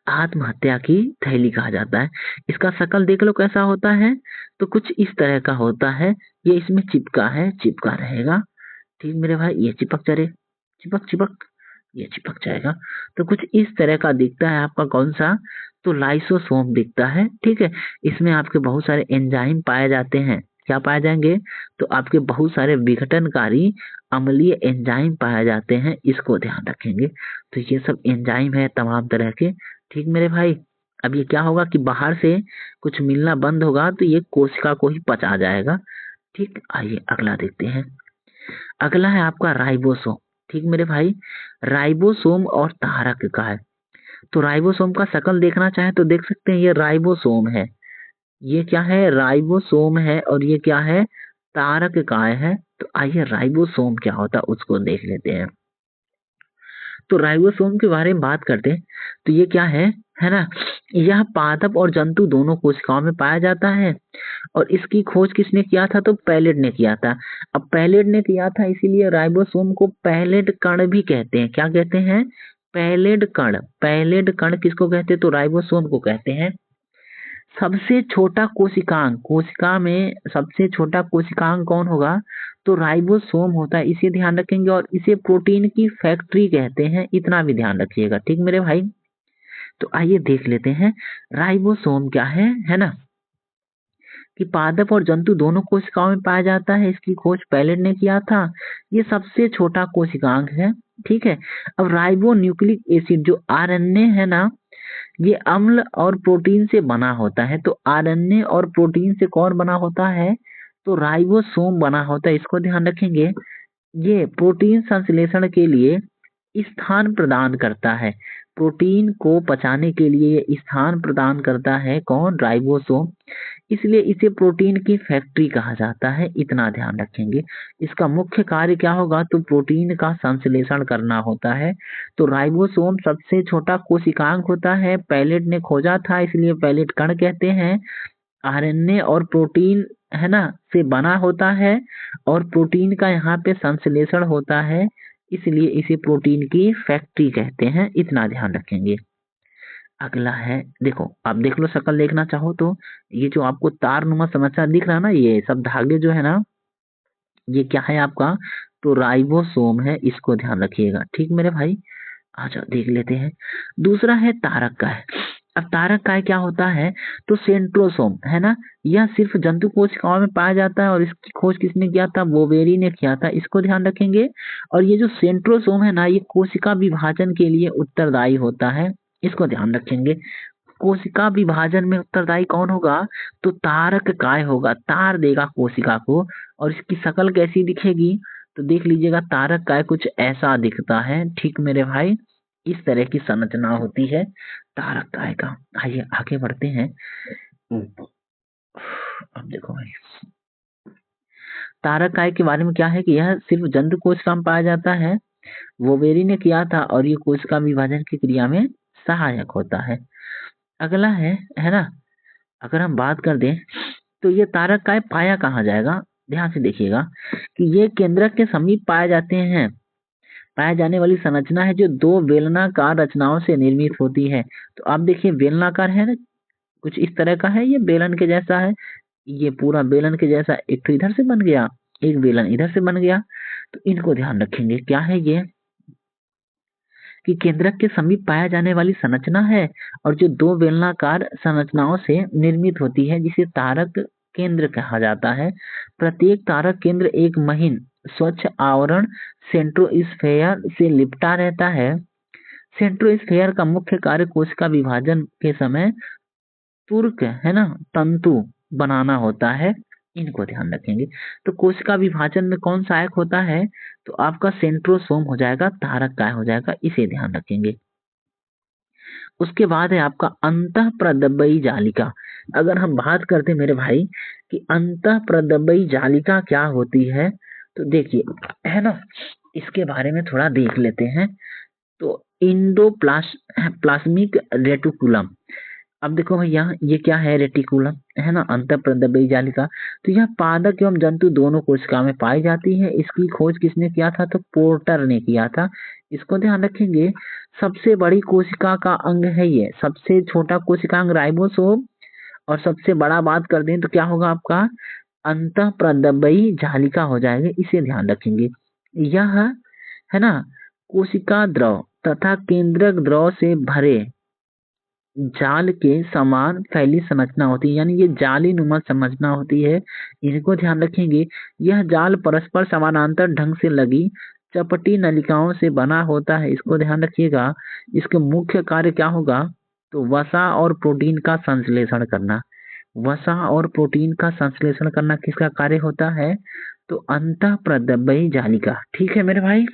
आत्महत्या की थैली कहा जाता है। इसका शक्ल देख लो कैसा होता है। तो कुछ इस तरह का होता है। ये इसमें चिपका है, चिपका रहेगा। ठीक मेरे भाई, ये चिपक चले, चिपक चिपक, ये चिपक जाएगा। तो कुछ इस तरह का दिखता है आपका कौन सा? तो लाइसोसोम दिखता है। ठीक है, इसमें आपके बहुत सारे एंजाइम पाए जाते हैं। क्या पाए जाएंगे? तो आपके बहुत सारे विघटनकारी अम्लीय एंजाइम पाए जाते हैं। इसको ध्यान रखेंगे। तो ये सब एंजाइम है तमाम तरह के, ठीक मेरे भाई। अब ये क्या होगा कि बाहर से कुछ मिलना बंद होगा तो ये कोशिका को ही पचा जाएगा। ठीक, आइए अगला देखते हैं। अगला है आपका राइबोसोम। ठीक मेरे भाई, राइबोसोम और तारक का है। तो राइबोसोम का शकल देखना चाहे तो देख सकते हैं, ये राइबोसोम है। ये क्या है, राइबोसोम है। और ये क्या है, तारक काय है। तो आइए राइबोसोम क्या होता है उसको देख लेते हैं। तो राइबोसोम के बारे में बात करते हैं तो ये क्या है ना, यह पादप और जंतु दोनों कोशिकाओं में पाया जाता है। और इसकी खोज किसने किया था, तो पैलेट ने किया था। अब पैलेट ने किया था इसीलिए राइबोसोम को पैलेट कण भी कहते हैं। क्या कहते हैं, पैलेट कण। पैलेट कण किसको कहते हैं, तो राइबोसोम को कहते हैं। सबसे छोटा कोशिकांग, कोशिका में सबसे छोटा कोशिकांग कौन होगा, तो राइबोसोम होता है, इसे ध्यान रखेंगे। और इसे प्रोटीन की फैक्ट्री कहते हैं, इतना भी ध्यान रखिएगा। ठीक मेरे भाई, तो आइए देख लेते हैं राइबोसोम क्या है ना, कि पादप और जंतु दोनों कोशिकाओं में पाया जाता है। इसकी खोज पैलेट ने किया था। ये सबसे छोटा कोशिकांग है। ठीक है। अब राइबो न्यूक्लिक एसिड जो आरएनए है ना, ये अम्ल और प्रोटीन से बना होता है। तो आरएनए और प्रोटीन से कौन बना होता है, तो राइबोसोम बना होता है, इसको ध्यान रखेंगे। ये प्रोटीन संश्लेषण के लिए स्थान प्रदान करता है। प्रोटीन को पचाने के लिए ये स्थान प्रदान करता है कौन, राइबोसोम। इसलिए इसे प्रोटीन की फैक्ट्री कहा जाता है, इतना ध्यान रखेंगे। इसका मुख्य कार्य क्या होगा, तो प्रोटीन का संश्लेषण करना होता है। तो राइबोसोम सबसे छोटा कोशिकांग होता है, पैलेट ने खोजा था इसलिए पैलेट कण कहते हैं। आरएनए और प्रोटीन है ना से बना होता है, और प्रोटीन का यहाँ पे संश्लेषण होता है, इसलिए इसे प्रोटीन की फैक्ट्री कहते हैं, इतना ध्यान रखेंगे। अगला है, देखो आप देख लो, शक्ल देखना चाहो तो ये जो आपको तारनुमा समस्या दिख रहा है ना, ये सब धागे जो है ना, ये क्या है आपका, तो राइबोसोम है, इसको ध्यान रखिएगा। ठीक मेरे भाई, अच्छा देख लेते हैं। दूसरा है तारक काय। अब तारक काय क्या होता है, तो सेंट्रोसोम है ना, यह सिर्फ जंतु कोशिकाओं में पाया जाता है। और इसकी खोज किसने किया था, बोवेरी ने किया था, इसको ध्यान रखेंगे। और ये जो सेंट्रोसोम है ना, ये कोशिका विभाजन के लिए उत्तरदायी होता है, इसको ध्यान रखेंगे। कोशिका विभाजन में उत्तरदायी कौन होगा, तो तारक काय होगा, तार देगा कोशिका को। और इसकी शक्ल कैसी दिखेगी, तो देख लीजिएगा, तारक काय कुछ ऐसा दिखता है। ठीक मेरे भाई, इस तरह की संरचना होती है तारक काय का। आइए आगे बढ़ते हैं। अब देखो भाई, तारक काय के बारे में क्या है कि यह सिर्फ जंतु कोशिका में पाया जाता है। वोवेरी ने किया था, और ये कोशिका विभाजन की क्रिया में सहायक होता है। अगला है ना, अगर हम बात कर दें तो ये तारक काय पाया कहाँ जाएगा, ध्यान से देखिएगा कि ये केंद्रक के समीप पाए जाते हैं। पाए जाने वाली संरचना है जो दो बेलनाकार रचनाओं से निर्मित होती है। तो आप देखिए, बेलनाकार है ना, कुछ इस तरह का है, ये बेलन के जैसा है। ये पूरा बेलन के जैसा, एक तो इधर से बन गया, एक बेलन इधर से बन गया। तो इनको ध्यान रखेंगे, क्या है ये, कि केंद्रक के समीप पाया जाने वाली संरचना है, और जो दो बेलनाकार संरचनाओं से निर्मित होती है, जिसे तारक केंद्र कहा जाता है। प्रत्येक तारक केंद्र एक महीन स्वच्छ आवरण सेंट्रोस्फेयर से लिपटा रहता है। सेंट्रोस्फेयर का मुख्य कार्य कोशिका विभाजन के समय तुर्क है ना, तंतु बनाना होता है, इनको ध्यान रखेंगे। तो कोशिका विभाजन में कौन सहायक होता है, तो आपका सेंट्रोसोम हो जाएगा, तारक काय हो जाएगा, इसे ध्यान रखेंगे। उसके बाद है आपका अंतःप्रदबयी जालिका। अगर हम बात करते हैं मेरे भाई कि अंतःप्रदबयी जालिका क्या होती है, तो देखिए है ना, इसके बारे में थोड़ा देख लेते हैं। तो प्लाज्मिक रेटिकुलम। अब देखो भैया, ये क्या है, रेटिकुलम है ना, अंतःप्रदबयी जालिका। तो यह पादप एवं जंतु दोनों कोशिका में पाई जाती है। इसकी खोज किसने किया था, तो पोर्टर ने किया था, इसको ध्यान रखेंगे। सबसे बड़ी कोशिका का अंग है ये, सबसे छोटा कोशिकांग राइबोसोम, और सबसे बड़ा बात कर दें तो क्या होगा आपका, अंतःप्रदबयी जालिका हो जाएगा, इसे ध्यान रखेंगे। यह है ना, कोशिका द्रव तथा केंद्रक द्रव से भरे जाल के समान फैली संरचना होती है, यानी ये जाली नुमा संरचना होती है, इनको ध्यान रखेंगे। यह जाल परस्पर समानांतर ढंग से लगी चपटी नलिकाओं से बना होता है, इसको ध्यान रखिएगा। इसके मुख्य कार्य क्या होगा, तो वसा और प्रोटीन का संश्लेषण करना, वसा और प्रोटीन का संश्लेषण करना किसका कार्य होता है? तो अंतःप्रद्रव्यी जालिका। ठीक है मेरे भाई,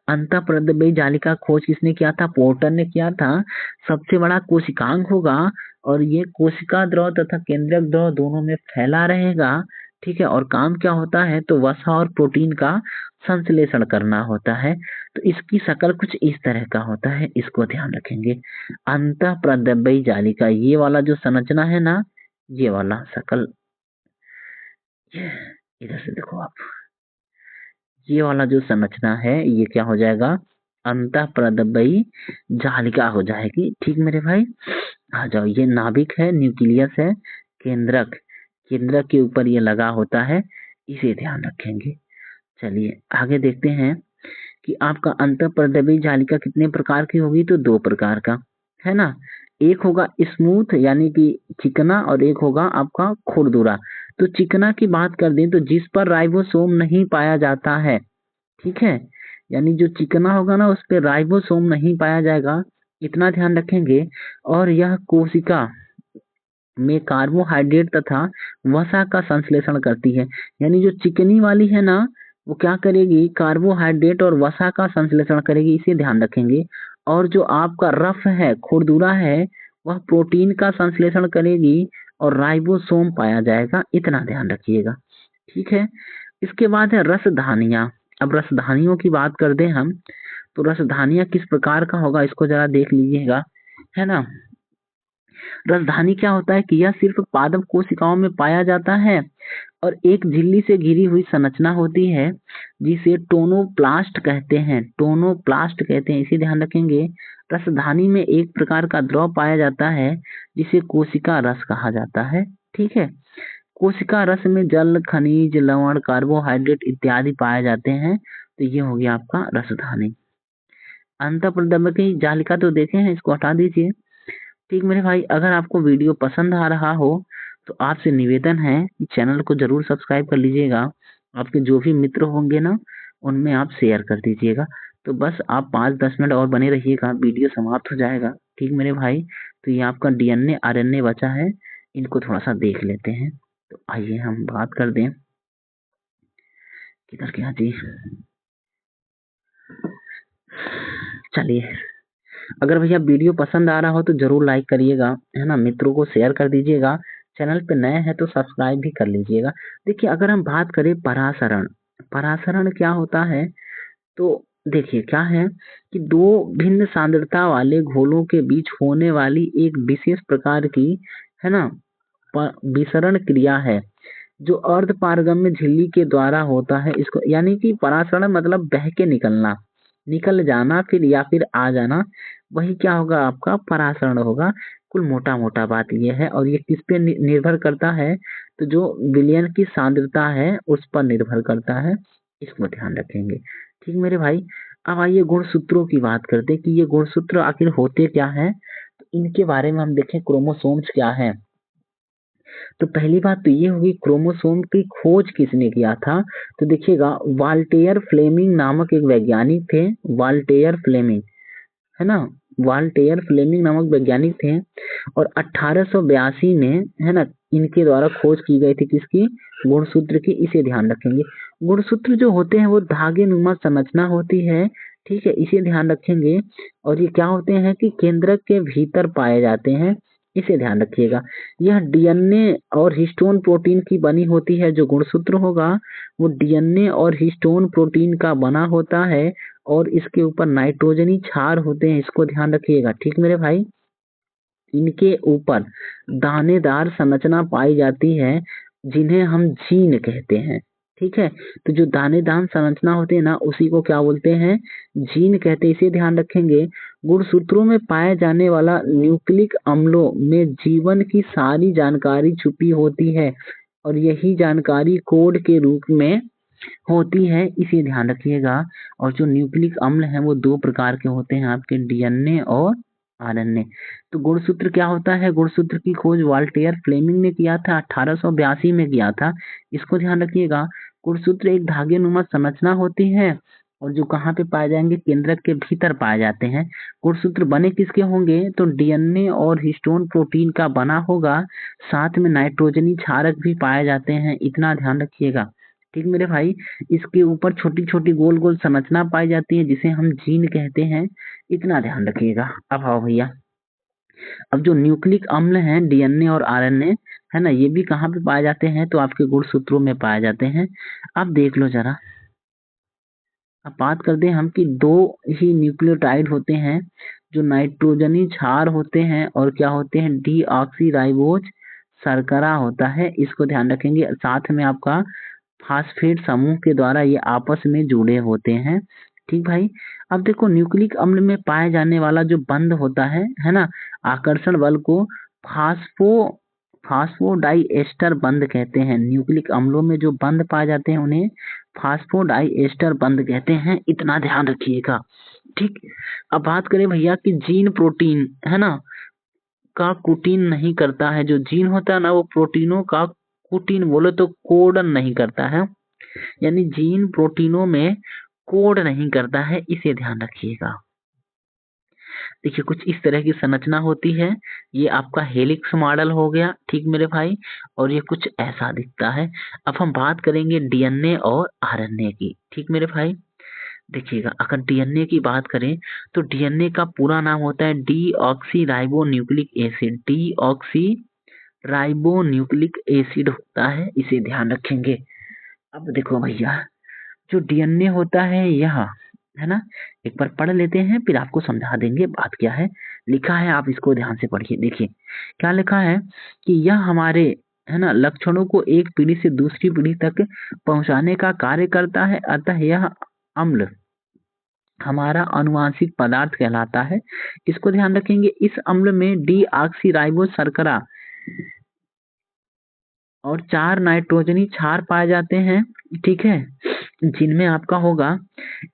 अंतःप्रद्रव्यी जालिका खोज किसने किया था? पोर्टर ने किया था। सबसे बड़ा कोशिकांग होगा और ये कोशिका द्रव तथा केंद्रक द्रव दोनों में फैला रहेगा। ठीक है, और काम क्या होता है? तो वसा और प्रोटीन का संश्लेषण करना होता है। तो इसकी शक्ल कुछ इस तरह का होता है, इसको ध्यान रखेंगे। अंतःप्रद्रव्यी जालिका, ये वाला जो संरचना है ना, ये वाला शक्ल, इधर से देखो आप, ये वाला जो संरचना है ये क्या हो जाएगा? अंतःप्रद्रव्यी जालिका हो जाएगी। ठीक मेरे भाई, आ जाओ, ये नाभिक है, न्यूक्लियस है, केंद्रक, केंद्रक के ऊपर ये लगा होता है, इसे ध्यान रखेंगे। चलिए आगे देखते हैं कि आपका अंतःप्रद्रव्यी जालिका कितने प्रकार की होगी? तो 2 प्रकार का है ना। एक होगा स्मूथ यानी कि चिकना, और एक होगा आपका खुरदुरा। तो चिकना की बात कर दें तो जिस पर राइबोसोम नहीं पाया जाता है, ठीक है, यानी जो चिकना होगा ना उस पर राइबोसोम नहीं पाया जाएगा, इतना ध्यान रखेंगे। और यह कोशिका में कार्बोहाइड्रेट तथा वसा का संश्लेषण करती है। यानी जो चिकनी वाली है ना, वो क्या करेगी? कार्बोहाइड्रेट और वसा का संश्लेषण करेगी, इसे ध्यान रखेंगे। और जो आपका रफ है, खुरदुरा है, वह प्रोटीन का संश्लेषण करेगी और राइबोसोम पाया जाएगा, इतना ध्यान रखिएगा। ठीक है, इसके बाद है रसधानियां। अब रसधानियों की बात कर दें हम, तो रसधानियां किस प्रकार का होगा इसको जरा देख लीजिएगा, है ना। रसधानी क्या होता है कि यह सिर्फ पादप कोशिकाओं में पाया जाता है और एक झिल्ली से घिरी हुई संरचना होती है जिसे टोनोप्लास्ट कहते हैं, टोनोप्लास्ट कहते हैं, इसे ध्यान रखेंगे। रसधानी में एक प्रकार का द्रव पाया जाता है जिसे कोशिका रस कहा जाता है। ठीक है, कोशिका रस में जल, खनिज, लवण, कार्बोहाइड्रेट इत्यादि पाए जाते हैं। तो ये हो गया आपका रसधानी। अंतःप्रद्रव्यी जालिका तो देखे हैं, इसको हटा दीजिए। ठीक मेरे भाई, अगर आपको वीडियो पसंद आ रहा हो तो आपसे निवेदन है कि चैनल को जरूर सब्सक्राइब कर लीजिएगा। आपके जो भी मित्र होंगे ना, उनमें आप शेयर कर दीजिएगा। तो बस आप 5-10 मिनट और बने रहिएगा, वीडियो समाप्त हो जाएगा। ठीक मेरे भाई, तो ये आपका डीएनए आरएनए बचा है, इनको थोड़ा सा देख लेते हैं। तो आइए हम बात कर दें, किधर गया जी, चलिए। अगर भैया वीडियो पसंद आ रहा हो तो जरूर लाइक करिएगा, है ना, मित्रों को शेयर कर दीजिएगा। चैनल पे नए हैं तो सब्सक्राइब भी कर लीजिएगा। देखिए अगर हम बात करें परासरण, परासरण क्या होता है? तो देखिए क्या है कि 2 भिन्न सांद्रता वाले घोलों के बीच होने वाली एक विशेष प्रकार की, है ना, विसरण क्रिया है जो अर्ध पारगम्य झिल्ली के द्वारा होता है। इसको यानी कि परासरण मतलब बह के निकलना, निकल जाना फिर या फिर आ जाना, वही क्या होगा? आपका परासरण होगा। कुल मोटा मोटा बात यह है, और ये किस पे निर्भर करता है? तो जो विलयन की सांद्रता है उस पर निर्भर करता है, इसको ध्यान रखेंगे। ठीक मेरे भाई, अब आइए गुणसूत्रों की बात करते हैं कि ये गुणसूत्र आखिर होते क्या है। तो इनके बारे में हम देखें, क्रोमोसोम्स क्या है। तो पहली बात तो ये होगी, क्रोमोसोम की खोज किसने किया था? तो देखिएगा, वाल्टेयर फ्लेमिंग नामक एक वैज्ञानिक थे, वाल्टेयर फ्लेमिंग, है ना, वाल्टेयर फ्लेमिंग नामक वैज्ञानिक थे। और 1882 में, है ना, इनके द्वारा खोज की गई थी किसकी? गुणसूत्र की, इसे ध्यान रखेंगे। गुणसूत्र जो होते हैं वो धागे नुमा संरचना होती है, ठीक है, इसे ध्यान रखेंगे। और ये क्या होते हैं कि केंद्रक के भीतर पाए जाते हैं, इसे ध्यान रखिएगा। यह डीएनए और हिस्टोन प्रोटीन की बनी होती है। जो गुणसूत्र होगा वो डीएनए और हिस्टोन प्रोटीन का बना होता है और इसके ऊपर नाइट्रोजनी क्षार होते हैं, इसको ध्यान रखिएगा। ठीक मेरे भाई, इनके ऊपर दानेदार संरचना पाई जाती है जिन्हें हम जीन कहते हैं। ठीक है, तो जो दानेदार संरचना होते हैं ना, उसी को क्या बोलते हैं? जीन कहते हैं, इसे ध्यान रखेंगे। गुणसूत्रों में पाए जाने वाला न्यूक्लिक अम्लों में जीवन की सारी जानकारी छुपी होती है और यही जानकारी कोड के रूप में होती है, इसे ध्यान रखिएगा। और जो न्यूक्लिक अम्ल हैं वो 2 प्रकार के होते हैं, आपके डीएनए और आरएनए। तो गुणसूत्र क्या होता है? गुणसूत्र की खोज वाल्टेयर फ्लेमिंग ने किया था, 1882 में किया था, इसको ध्यान रखिएगा। गुणसूत्र एक धागे नुमा संरचना होती है और जो कहाँ पे पाए जाएंगे, केंद्रक के भीतर पाए जाते हैं। गुणसूत्र बने किसके होंगे, तो डीएनए और हिस्टोन प्रोटीन का बना होगा, साथ में नाइट्रोजनी क्षारक भी पाए जाते हैं, इतना ध्यान रखिएगा। ठीक मेरे भाई, इसके ऊपर छोटी छोटी गोल गोल संरचना पाई जाती है जिसे हम जीन कहते हैं, इतना ध्यान रखिएगा। अब आओ भैया, अब जो न्यूक्लिक अम्ल हैं डीएनए और आरएनए है ना, ये भी कहाँ पे पाए जाते हैं, तो आपके गुणसूत्रों में पाए जाते हैं। अब देख लो जरा, अब बात करते हैं हम कि दो ही न्यूक्लियोटाइड होते हैं जो नाइट्रोजनी क्षार होते हैं और क्या होते हैं, डीऑक्सीराइबोज शर्करा होता है, इसको ध्यान रखेंगे। साथ में आपका फास्फेट समूह के द्वारा ये आपस में जुड़े होते हैं। ठीक भाई, अब देखो न्यूक्लिक अम्ल में पाए जाने वाला जो बंध होता है ना, आकर्षण बल को फास्फो फास्फोडाइएस्टर बंध कहते हैं। न्यूक्लिक अम्लों में जो बंध पाए जाते हैं उन्हें फास्फोडाइएस्टर बंध कहते हैं, इतना ध्यान रखिएगा। ठीक, अब बात करें भैया कि जीन प्रोटीन है ना का कुटीन नहीं करता है। जो जीन होता है ना वो प्रोटीनों का कुटीन बोले तो कोडन नहीं करता है, यानी जीन प्रोटीनों में कोड नहीं करता है, इसे ध्यान रखिएगा। देखिए कुछ इस तरह की संरचना होती है, ये आपका हेलिक्स मॉडल हो गया। ठीक मेरे भाई, और ये कुछ ऐसा दिखता है। अब हम बात करेंगे डीएनए और आरएनए की। ठीक मेरे भाई, देखिएगा अगर डीएनए की बात करें तो डीएनए का पूरा नाम होता है deoxy ribo nucleic acid. Deoxy ribo nucleic acid होता है, इसे ध्यान रखेंगे। अब देखो भैया, जो डीएनए होता है यह है ना, एक बार पढ़ लेते हैं फिर आपको समझा देंगे बात क्या है। लिखा है, आप इसको ध्यान से पढ़िए। देखिए क्या लिखा है कि यह हमारे है ना लक्षणों को एक पीढ़ी से दूसरी पीढ़ी तक पहुंचाने का कार्य करता है, अतः यह अम्ल हमारा अनुवांशिक पदार्थ कहलाता है, इसको ध्यान रखेंगे। इस अम्ल में डीऑक्सीराइबोज शर्करा और 4 नाइट्रोजनी क्षार पाए जाते हैं। ठीक है, जिनमें आपका होगा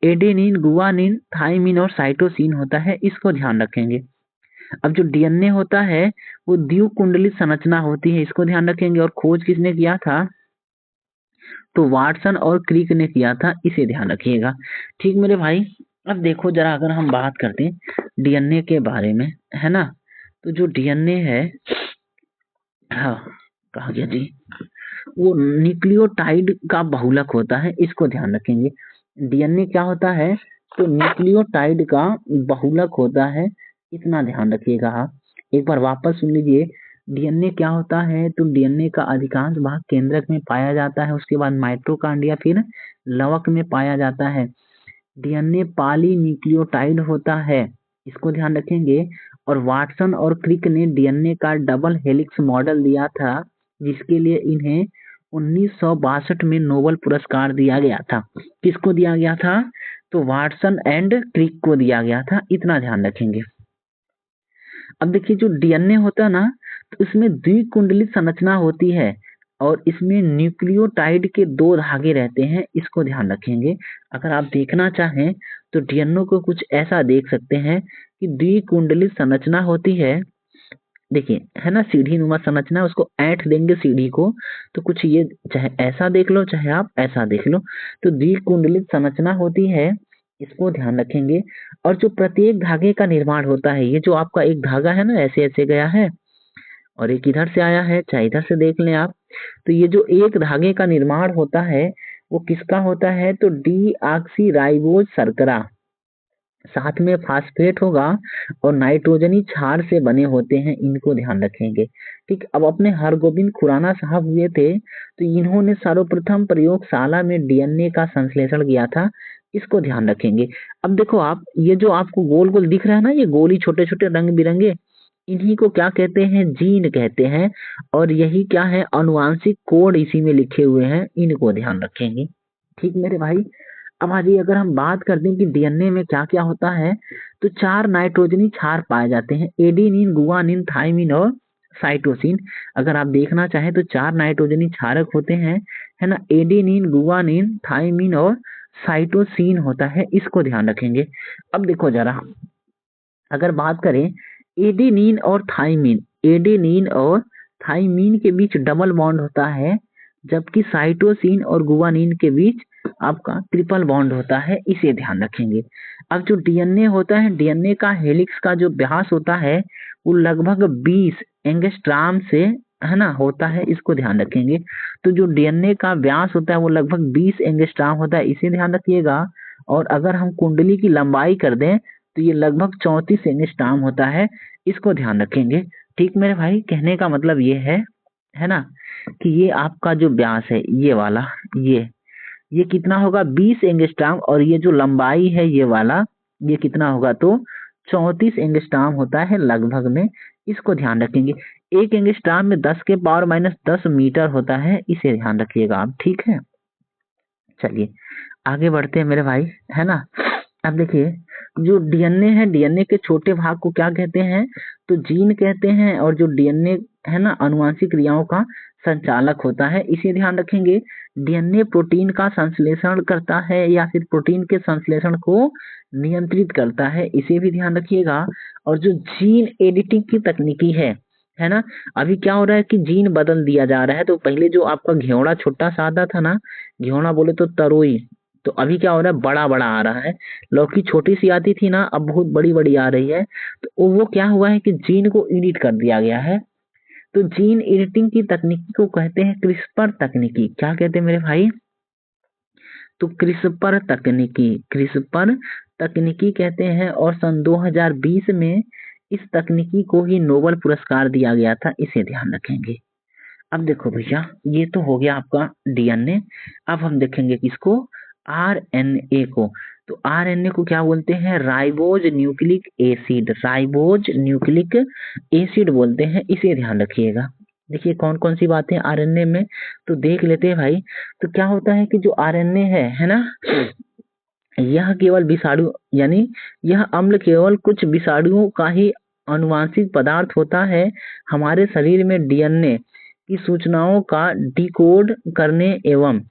एडेनिन, गुआनिन, थाइमिन और साइटोसिन होता है, इसको ध्यान रखेंगे। अब जो डीएनए होता है वो द्विकुंडलित संरचना होती है, इसको ध्यान रखेंगे। और खोज किसने किया था, तो वाटसन और क्रिक ने किया था, इसे ध्यान रखिएगा। ठीक मेरे भाई, अब देखो जरा अगर हम बात करते हैं डीएनए के बारे में है ना, तो जो डीएनए है, हाँ कहा गया जी, वो न्यूक्लियोटाइड का बहुलक होता है, इसको ध्यान रखेंगे। डीएनए क्या होता है, तो न्यूक्लियोटाइड का बहुलक होता है, इतना ध्यान रखिएगा। आप एक बार वापस सुन लीजिए, डीएनए क्या होता है, तो डीएनए का अधिकांश भाग केंद्रक में पाया जाता है, उसके बाद माइटोकॉन्ड्रिया फिर लवक में पाया जाता है। डीएनए पॉलीन्यूक्लियोटाइड होता है, इसको ध्यान रखेंगे। और वाटसन और क्रिक ने डीएनए का डबल हेलिक्स मॉडल दिया था, जिसके लिए इन्हें 1962 में नोबेल पुरस्कार दिया गया था। किसको दिया गया था, तो वाटसन एंड क्रिक को दिया गया था, इतना ध्यान रखेंगे। अब देखिए जो डीएनए होता है ना, तो इसमें द्विकुंडलित संरचना होती है और इसमें न्यूक्लियोटाइड के 2 धागे रहते हैं, इसको ध्यान रखेंगे। अगर आप देखना चाहें तो डीएनए को कुछ ऐसा देख सकते हैं कि द्विकुंडलित संरचना होती है। देखिए है ना, सीढ़ी नुमा संरचना, उसको ऐंठ देंगे सीढ़ी को, तो कुछ ये चाहे ऐसा देख लो चाहे आप ऐसा देख लो, तो द्विकुंडलित संरचना होती है, इसको ध्यान रखेंगे। और जो प्रत्येक धागे का निर्माण होता है, ये जो आपका एक धागा है ना ऐसे ऐसे गया है और एक इधर से आया है, चाहे इधर से देख लें आप, तो ये जो एक धागे का निर्माण होता है वो किसका होता है, तो डीऑक्सीराइबोज शर्करा, साथ में फास्फेट होगा और नाइट्रोजनी क्षार से बने होते हैं, इनको ध्यान रखेंगे। ठीक, अब अपने हरगोविंद खुराना साहब हुए थे, तो इन्होंने सर्वप्रथम प्रयोगशाला में डीएनए का संश्लेषण किया था, इसको ध्यान रखेंगे। अब देखो आप, ये जो आपको गोल गोल दिख रहा है ना, ये गोली छोटे छोटे रंग बिरंगे, इन्हीं को क्या कहते हैं, जीन कहते हैं। और यही क्या है, अनुवांशिक कोड इसी में लिखे हुए हैं, इनको ध्यान रखेंगे। ठीक मेरे भाई, अब आइए अगर हम बात करते हैं कि डीएनए में क्या क्या होता है, तो 4 नाइट्रोजनी क्षार पाए जाते हैं, एडेनिन, गुआनिन, थाइमिन और साइटोसिन। अगर आप देखना चाहें तो 4 नाइट्रोजनी क्षारक होते हैं, है ना, एडेनिन, गुआनिन, थाइमिन और साइटोसिन होता है, इसको ध्यान रखेंगे। अब देखो जरा, अगर बात करें एडेनिन और थाइमिन, एडेनिन और थाइमिन के बीच डबल बॉन्ड होता है, जबकि साइटोसिन और गुआनिन के बीच आपका ट्रिपल बॉन्ड होता है, इसे ध्यान रखेंगे। अब जो डीएनए होता है, डीएनए का हेलिक्स का जो व्यास होता है वो लगभग 20 एंगस्ट्राम से, है ना, होता है, इसको ध्यान रखेंगे। तो जो डीएनए का व्यास होता है वो लगभग 20 एंगस्ट्राम होता है, इसे ध्यान रखिएगा। और अगर हम कुंडली की लंबाई कर दें तो ये लगभग 34 एंगस्ट्राम होता है, इसको ध्यान रखेंगे। ठीक मेरे भाई, कहने का मतलब ये है ना, कि ये आपका जो व्यास है ये वाला, ये कितना होगा 20 एंगस्ट्राम, और ये जो लंबाई है ये वाला, ये कितना होगा तो 34 एंगस्ट्राम होता है लगभग में, इसको ध्यान रखेंगे। एक एंगस्ट्राम में 10 के पावर माइनस 10 मीटर होता है, इसे ध्यान रखिएगा आप। ठीक है, चलिए आगे बढ़ते हैं मेरे भाई, है ना। अब देखिए, जो डीएनए है, डीएनए के छोटे भाग को क्या कहते हैं तो जीन कहते हैं, और जो डीएनए है ना आनुवांशिक क्रियाओं का संचालक होता है, इसे ध्यान रखेंगे। डीएनए प्रोटीन का संश्लेषण करता है या फिर प्रोटीन के संश्लेषण को नियंत्रित करता है, इसे भी ध्यान रखिएगा। और जो जीन एडिटिंग की तकनीकी है ना, अभी क्या हो रहा है कि जीन बदल दिया जा रहा है। तो पहले जो आपका घेवड़ा छोटा सा आता था ना, घेवड़ा बोले तो तरोई, तो अभी क्या हो रहा है, बड़ा बड़ा आ रहा है। लौकी छोटी सी आती थी ना, अब बहुत बड़ी बड़ी आ रही है। तो वो क्या हुआ है कि जीन को एडिट कर दिया गया है। तो जीन एडिटिंग की तकनीकी को कहते हैं क्रिस्पर तकनीकी। क्या कहते हैं मेरे भाई, तो क्रिस्पर तकनीकी कहते हैं। और सन 2020 में इस तकनीकी को ही नोबेल पुरस्कार दिया गया था, इसे ध्यान रखेंगे। अब देखो भैया, ये तो हो गया आपका डीएनए। अब हम देखेंगे किसको, आरएनए को। तो आरएनए को क्या बोलते हैं, ribose nucleic acid, ribose nucleic acid बोलते हैं, इसे ध्यान रखिएगा। देखिए कौन कौन सी बातें आरएनए में, तो देख लेते हैं भाई। तो क्या होता है कि जो आरएनए है ना, यह केवल विषाणु, यानी यह अम्ल केवल कुछ विषाणुओं का ही अनुवांशिक पदार्थ होता है। हमारे शरीर में डीएनए की सूचनाओं का डिकोड करने एवं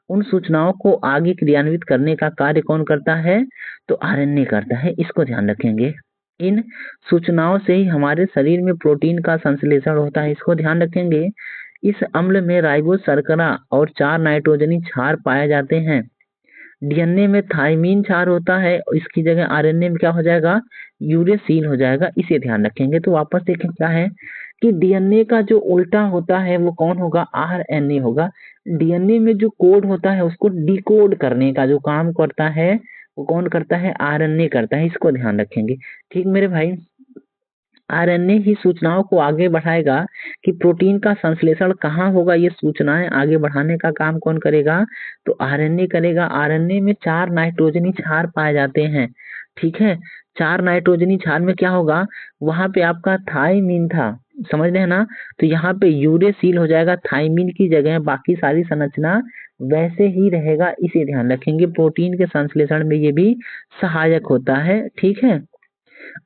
उन सूचनाओं को आगे क्रियान्वित करने का कार्य कौन करता है, तो आरएनए करता है, इसको ध्यान रखेंगे। इन सूचनाओं से ही हमारे शरीर में प्रोटीन का संश्लेषण होता है, इसको ध्यान रखेंगे। इस अम्ल में राइबोज शर्करा और 4 नाइट्रोजनी क्षार पाए जाते हैं। डीएनए में थाइमीन क्षार होता है, इसकी जगह आरएनए में क्या हो जाएगा, यूरेसिल हो जाएगा, इसे ध्यान रखेंगे। तो वापस देखें क्या है कि डीएनए का जो उल्टा होता है वो कौन होगा, आरएनए होगा। डीएनए में जो कोड होता है उसको डिकोड करने का जो काम करता है वो कौन करता है, आरएनए करता है, इसको ध्यान रखेंगे। ठीक मेरे भाई, आरएनए ही सूचनाओं को आगे बढ़ाएगा कि प्रोटीन का संश्लेषण कहाँ होगा, ये सूचनाएं आगे बढ़ाने का काम कौन करेगा, तो आरएनए करेगा। आरएनए में 4 नाइट्रोजनी क्षार पाए जाते हैं। ठीक है, 4 नाइट्रोजनी क्षार में क्या होगा, वहां पे आपका थाइमीन था, समझ रहे हैं ना, तो यहाँ पे यूरेसिल हो जाएगा, थाइमीन की जगह बाकी सारी संरचना वैसे ही रहेगा, इसे ध्यान रखेंगे। प्रोटीन के संश्लेषण में ये भी सहायक होता है। ठीक है,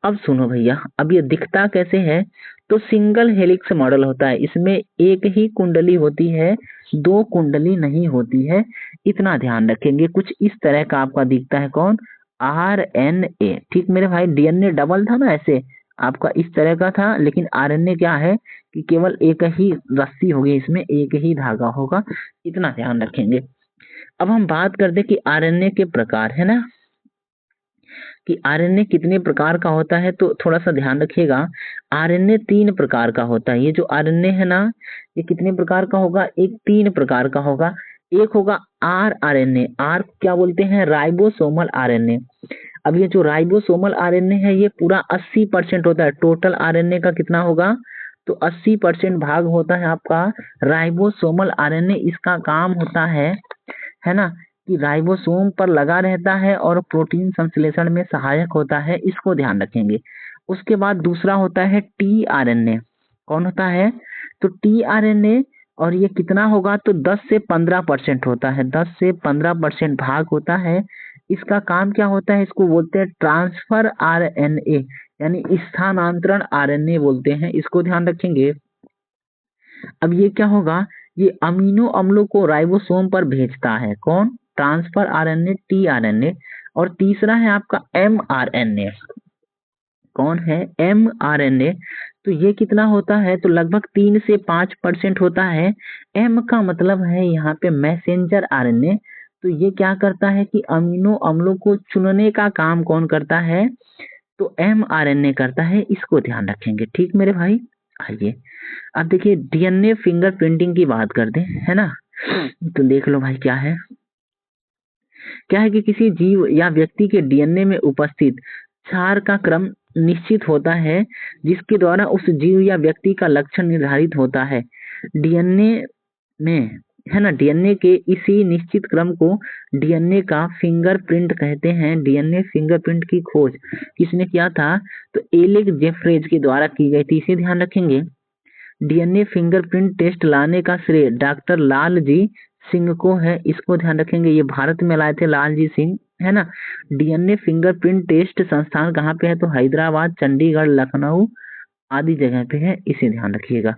अब सुनो भैया, अब ये दिखता कैसे है, तो सिंगल हेलिक्स मॉडल होता है, इसमें एक ही कुंडली होती है, 2 कुंडली नहीं होती है, इतना ध्यान रखेंगे। कुछ इस तरह का आपका दिखता है, कौन, आरएनए। ठीक मेरे भाई, डीएनए डबल था ना, ऐसे आपका इस तरह का था, लेकिन आरएनए क्या है कि केवल एक ही रस्सी होगी, इसमें एक ही धागा होगा, इतना ध्यान रखेंगे। अब हम बात करते कि आरएनए के प्रकार, है ना, कि आरएनए कितने प्रकार का होता है, तो थोड़ा सा ध्यान रखिएगा। आरएनए 3 प्रकार का होता है। ये जो आरएनए है ना, ये कितने प्रकार का होगा, एक 3 प्रकार का होगा। एक होगा आरएनए, आर क्या बोलते हैं, राइबोसोमल आरएनए। अब ये जो राइबोसोमल आरएनए है ये पूरा 80% होता है, टोटल आरएनए का कितना होगा, तो 80% भाग होता है आपका राइबोसोमल आरएनए। इसका काम होता है ना, कि राइबोसोम पर लगा रहता है और प्रोटीन संश्लेषण में सहायक होता है, इसको ध्यान रखेंगे। उसके बाद दूसरा होता है टीआरएनए। कौन होता है, तो टीआरएनए, और ये कितना होगा, तो 10 से 15% होता है, 10 से 15% भाग होता है। इसका काम क्या होता है, इसको बोलते हैं ट्रांसफर आरएनए, यानी स्थानांतरण आरएनए बोलते हैं, इसको ध्यान रखेंगे। अब ये क्या होगा, ये अमीनो अम्लों को राइबोसोम पर भेजता है, कौन, ट्रांसफर आरएनए, टीआरएनए। और तीसरा है आपका एमआरएनए। कौन है, एमआरएनए। तो ये कितना होता है, तो लगभग 3 से 5% होता है। एम का मतलब है यहाँ पे मैसेंजर आरएनए, तो ये क्या करता है कि अमीनो अम्लों को चुनने का काम कौन करता है? तो mRNA करता है, इसको ध्यान रखेंगे। ठीक मेरे भाई, आइए अब देखिए डीएनए फिंगरप्रिंटिंग की बात करते हैं, है ना। तो देख लो भाई क्या है कि किसी जीव या व्यक्ति के डीएनए में उपस्थित क्षार का क्रम निश्चित होता है, जिसके द्वारा उस जीव या व्यक्ति का लक्षण निर्धारित होता है। डीएनए में, है ना, डीएनए के इसी निश्चित क्रम को डीएनए का फिंगरप्रिंट कहते हैं। डीएनए फिंगरप्रिंट की खोज किसने किया था? तो एलेक जेफ्रेज के द्वारा की गई थी, इसे ध्यान रखेंगे। डीएनए फिंगरप्रिंट टेस्ट लाने का श्रेय डॉक्टर लाल जी सिंह को है, इसको ध्यान रखेंगे। ये भारत में लाए थे लाल जी सिंह, है ना। डीएनए फिंगरप्रिंट टेस्ट संस्थान कहाँ पे है? तो हैदराबाद, चंडीगढ़, लखनऊ आदि जगह पे है, इसे ध्यान रखिएगा।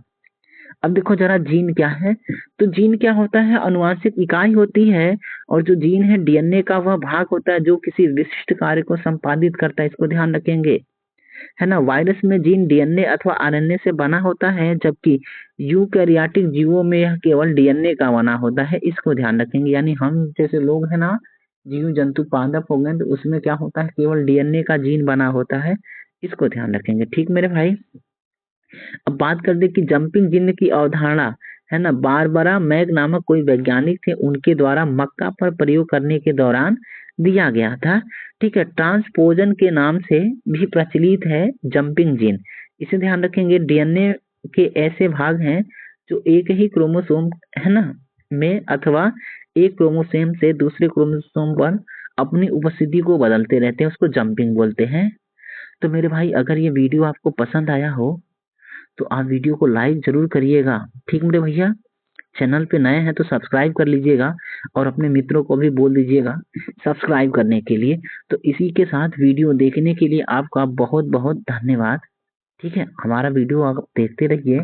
अब देखो जरा जीन क्या है। तो जीन क्या होता है? अनुवांशिक इकाई होती है, और जो जीन है डीएनए का वह भाग होता है जो किसी विशिष्ट कार्य को संपादित करता है, इसको ध्यान रखेंगे, है ना। वायरस में जीन डीएनए अथवा आरएनए से बना होता है, जबकि यूकैरियोटिक जीवों में यह केवल डीएनए का बना होता है, इसको ध्यान रखेंगे। यानी हम जैसे लोग हैं ना, जीव जंतु पादप हो गए, तो उसमें क्या होता है? केवल डीएनए का जीन बना होता है, इसको ध्यान रखेंगे। ठीक मेरे भाई, अब बात कर दे कि जंपिंग जीन की अवधारणा, है ना, बारबरा मैग नामक कोई वैज्ञानिक थे, उनके द्वारा मक्का पर प्रयोग करने के दौरान दिया गया था। ठीक है, ट्रांसपोजन के नाम से भी प्रचलित है जंपिंग जीन, इसे ध्यान रखेंगे। डीएनए के ऐसे भाग हैं जो एक ही क्रोमोसोम, है ना, में अथवा एक क्रोमोसोम से दूसरे क्रोमोसोम पर अपनी उपस्थिति को बदलते रहते हैं, उसको जंपिंग बोलते हैं। तो मेरे भाई अगर ये वीडियो आपको पसंद आया हो तो आप वीडियो को लाइक जरूर करिएगा। ठीक मेरे भैया, चैनल पे नए हैं तो सब्सक्राइब कर लीजिएगा, और अपने मित्रों को भी बोल दीजिएगा सब्सक्राइब करने के लिए। तो इसी के साथ वीडियो देखने के लिए आपका बहुत बहुत धन्यवाद। ठीक है, हमारा वीडियो आप देखते रहिए,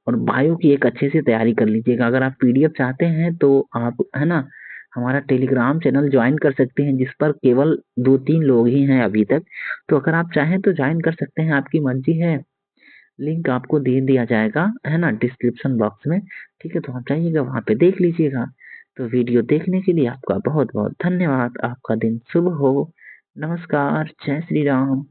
और बायो की एक अच्छे से तैयारी कर लीजिएगा। अगर आप पीडीएफ चाहते हैं तो आप, है ना, हमारा टेलीग्राम चैनल ज्वाइन कर सकते हैं, जिस पर केवल 2-3 लोग ही हैं अभी तक। तो अगर आप चाहें तो ज्वाइन कर सकते हैं, आपकी मर्जी है। लिंक आपको दे दिया जाएगा, है ना, डिस्क्रिप्शन बॉक्स में। ठीक है, तो आप जाइएगा वहाँ पे देख लीजिएगा। तो वीडियो देखने के लिए आपका बहुत बहुत धन्यवाद। आपका दिन शुभ हो। नमस्कार, जय श्री राम।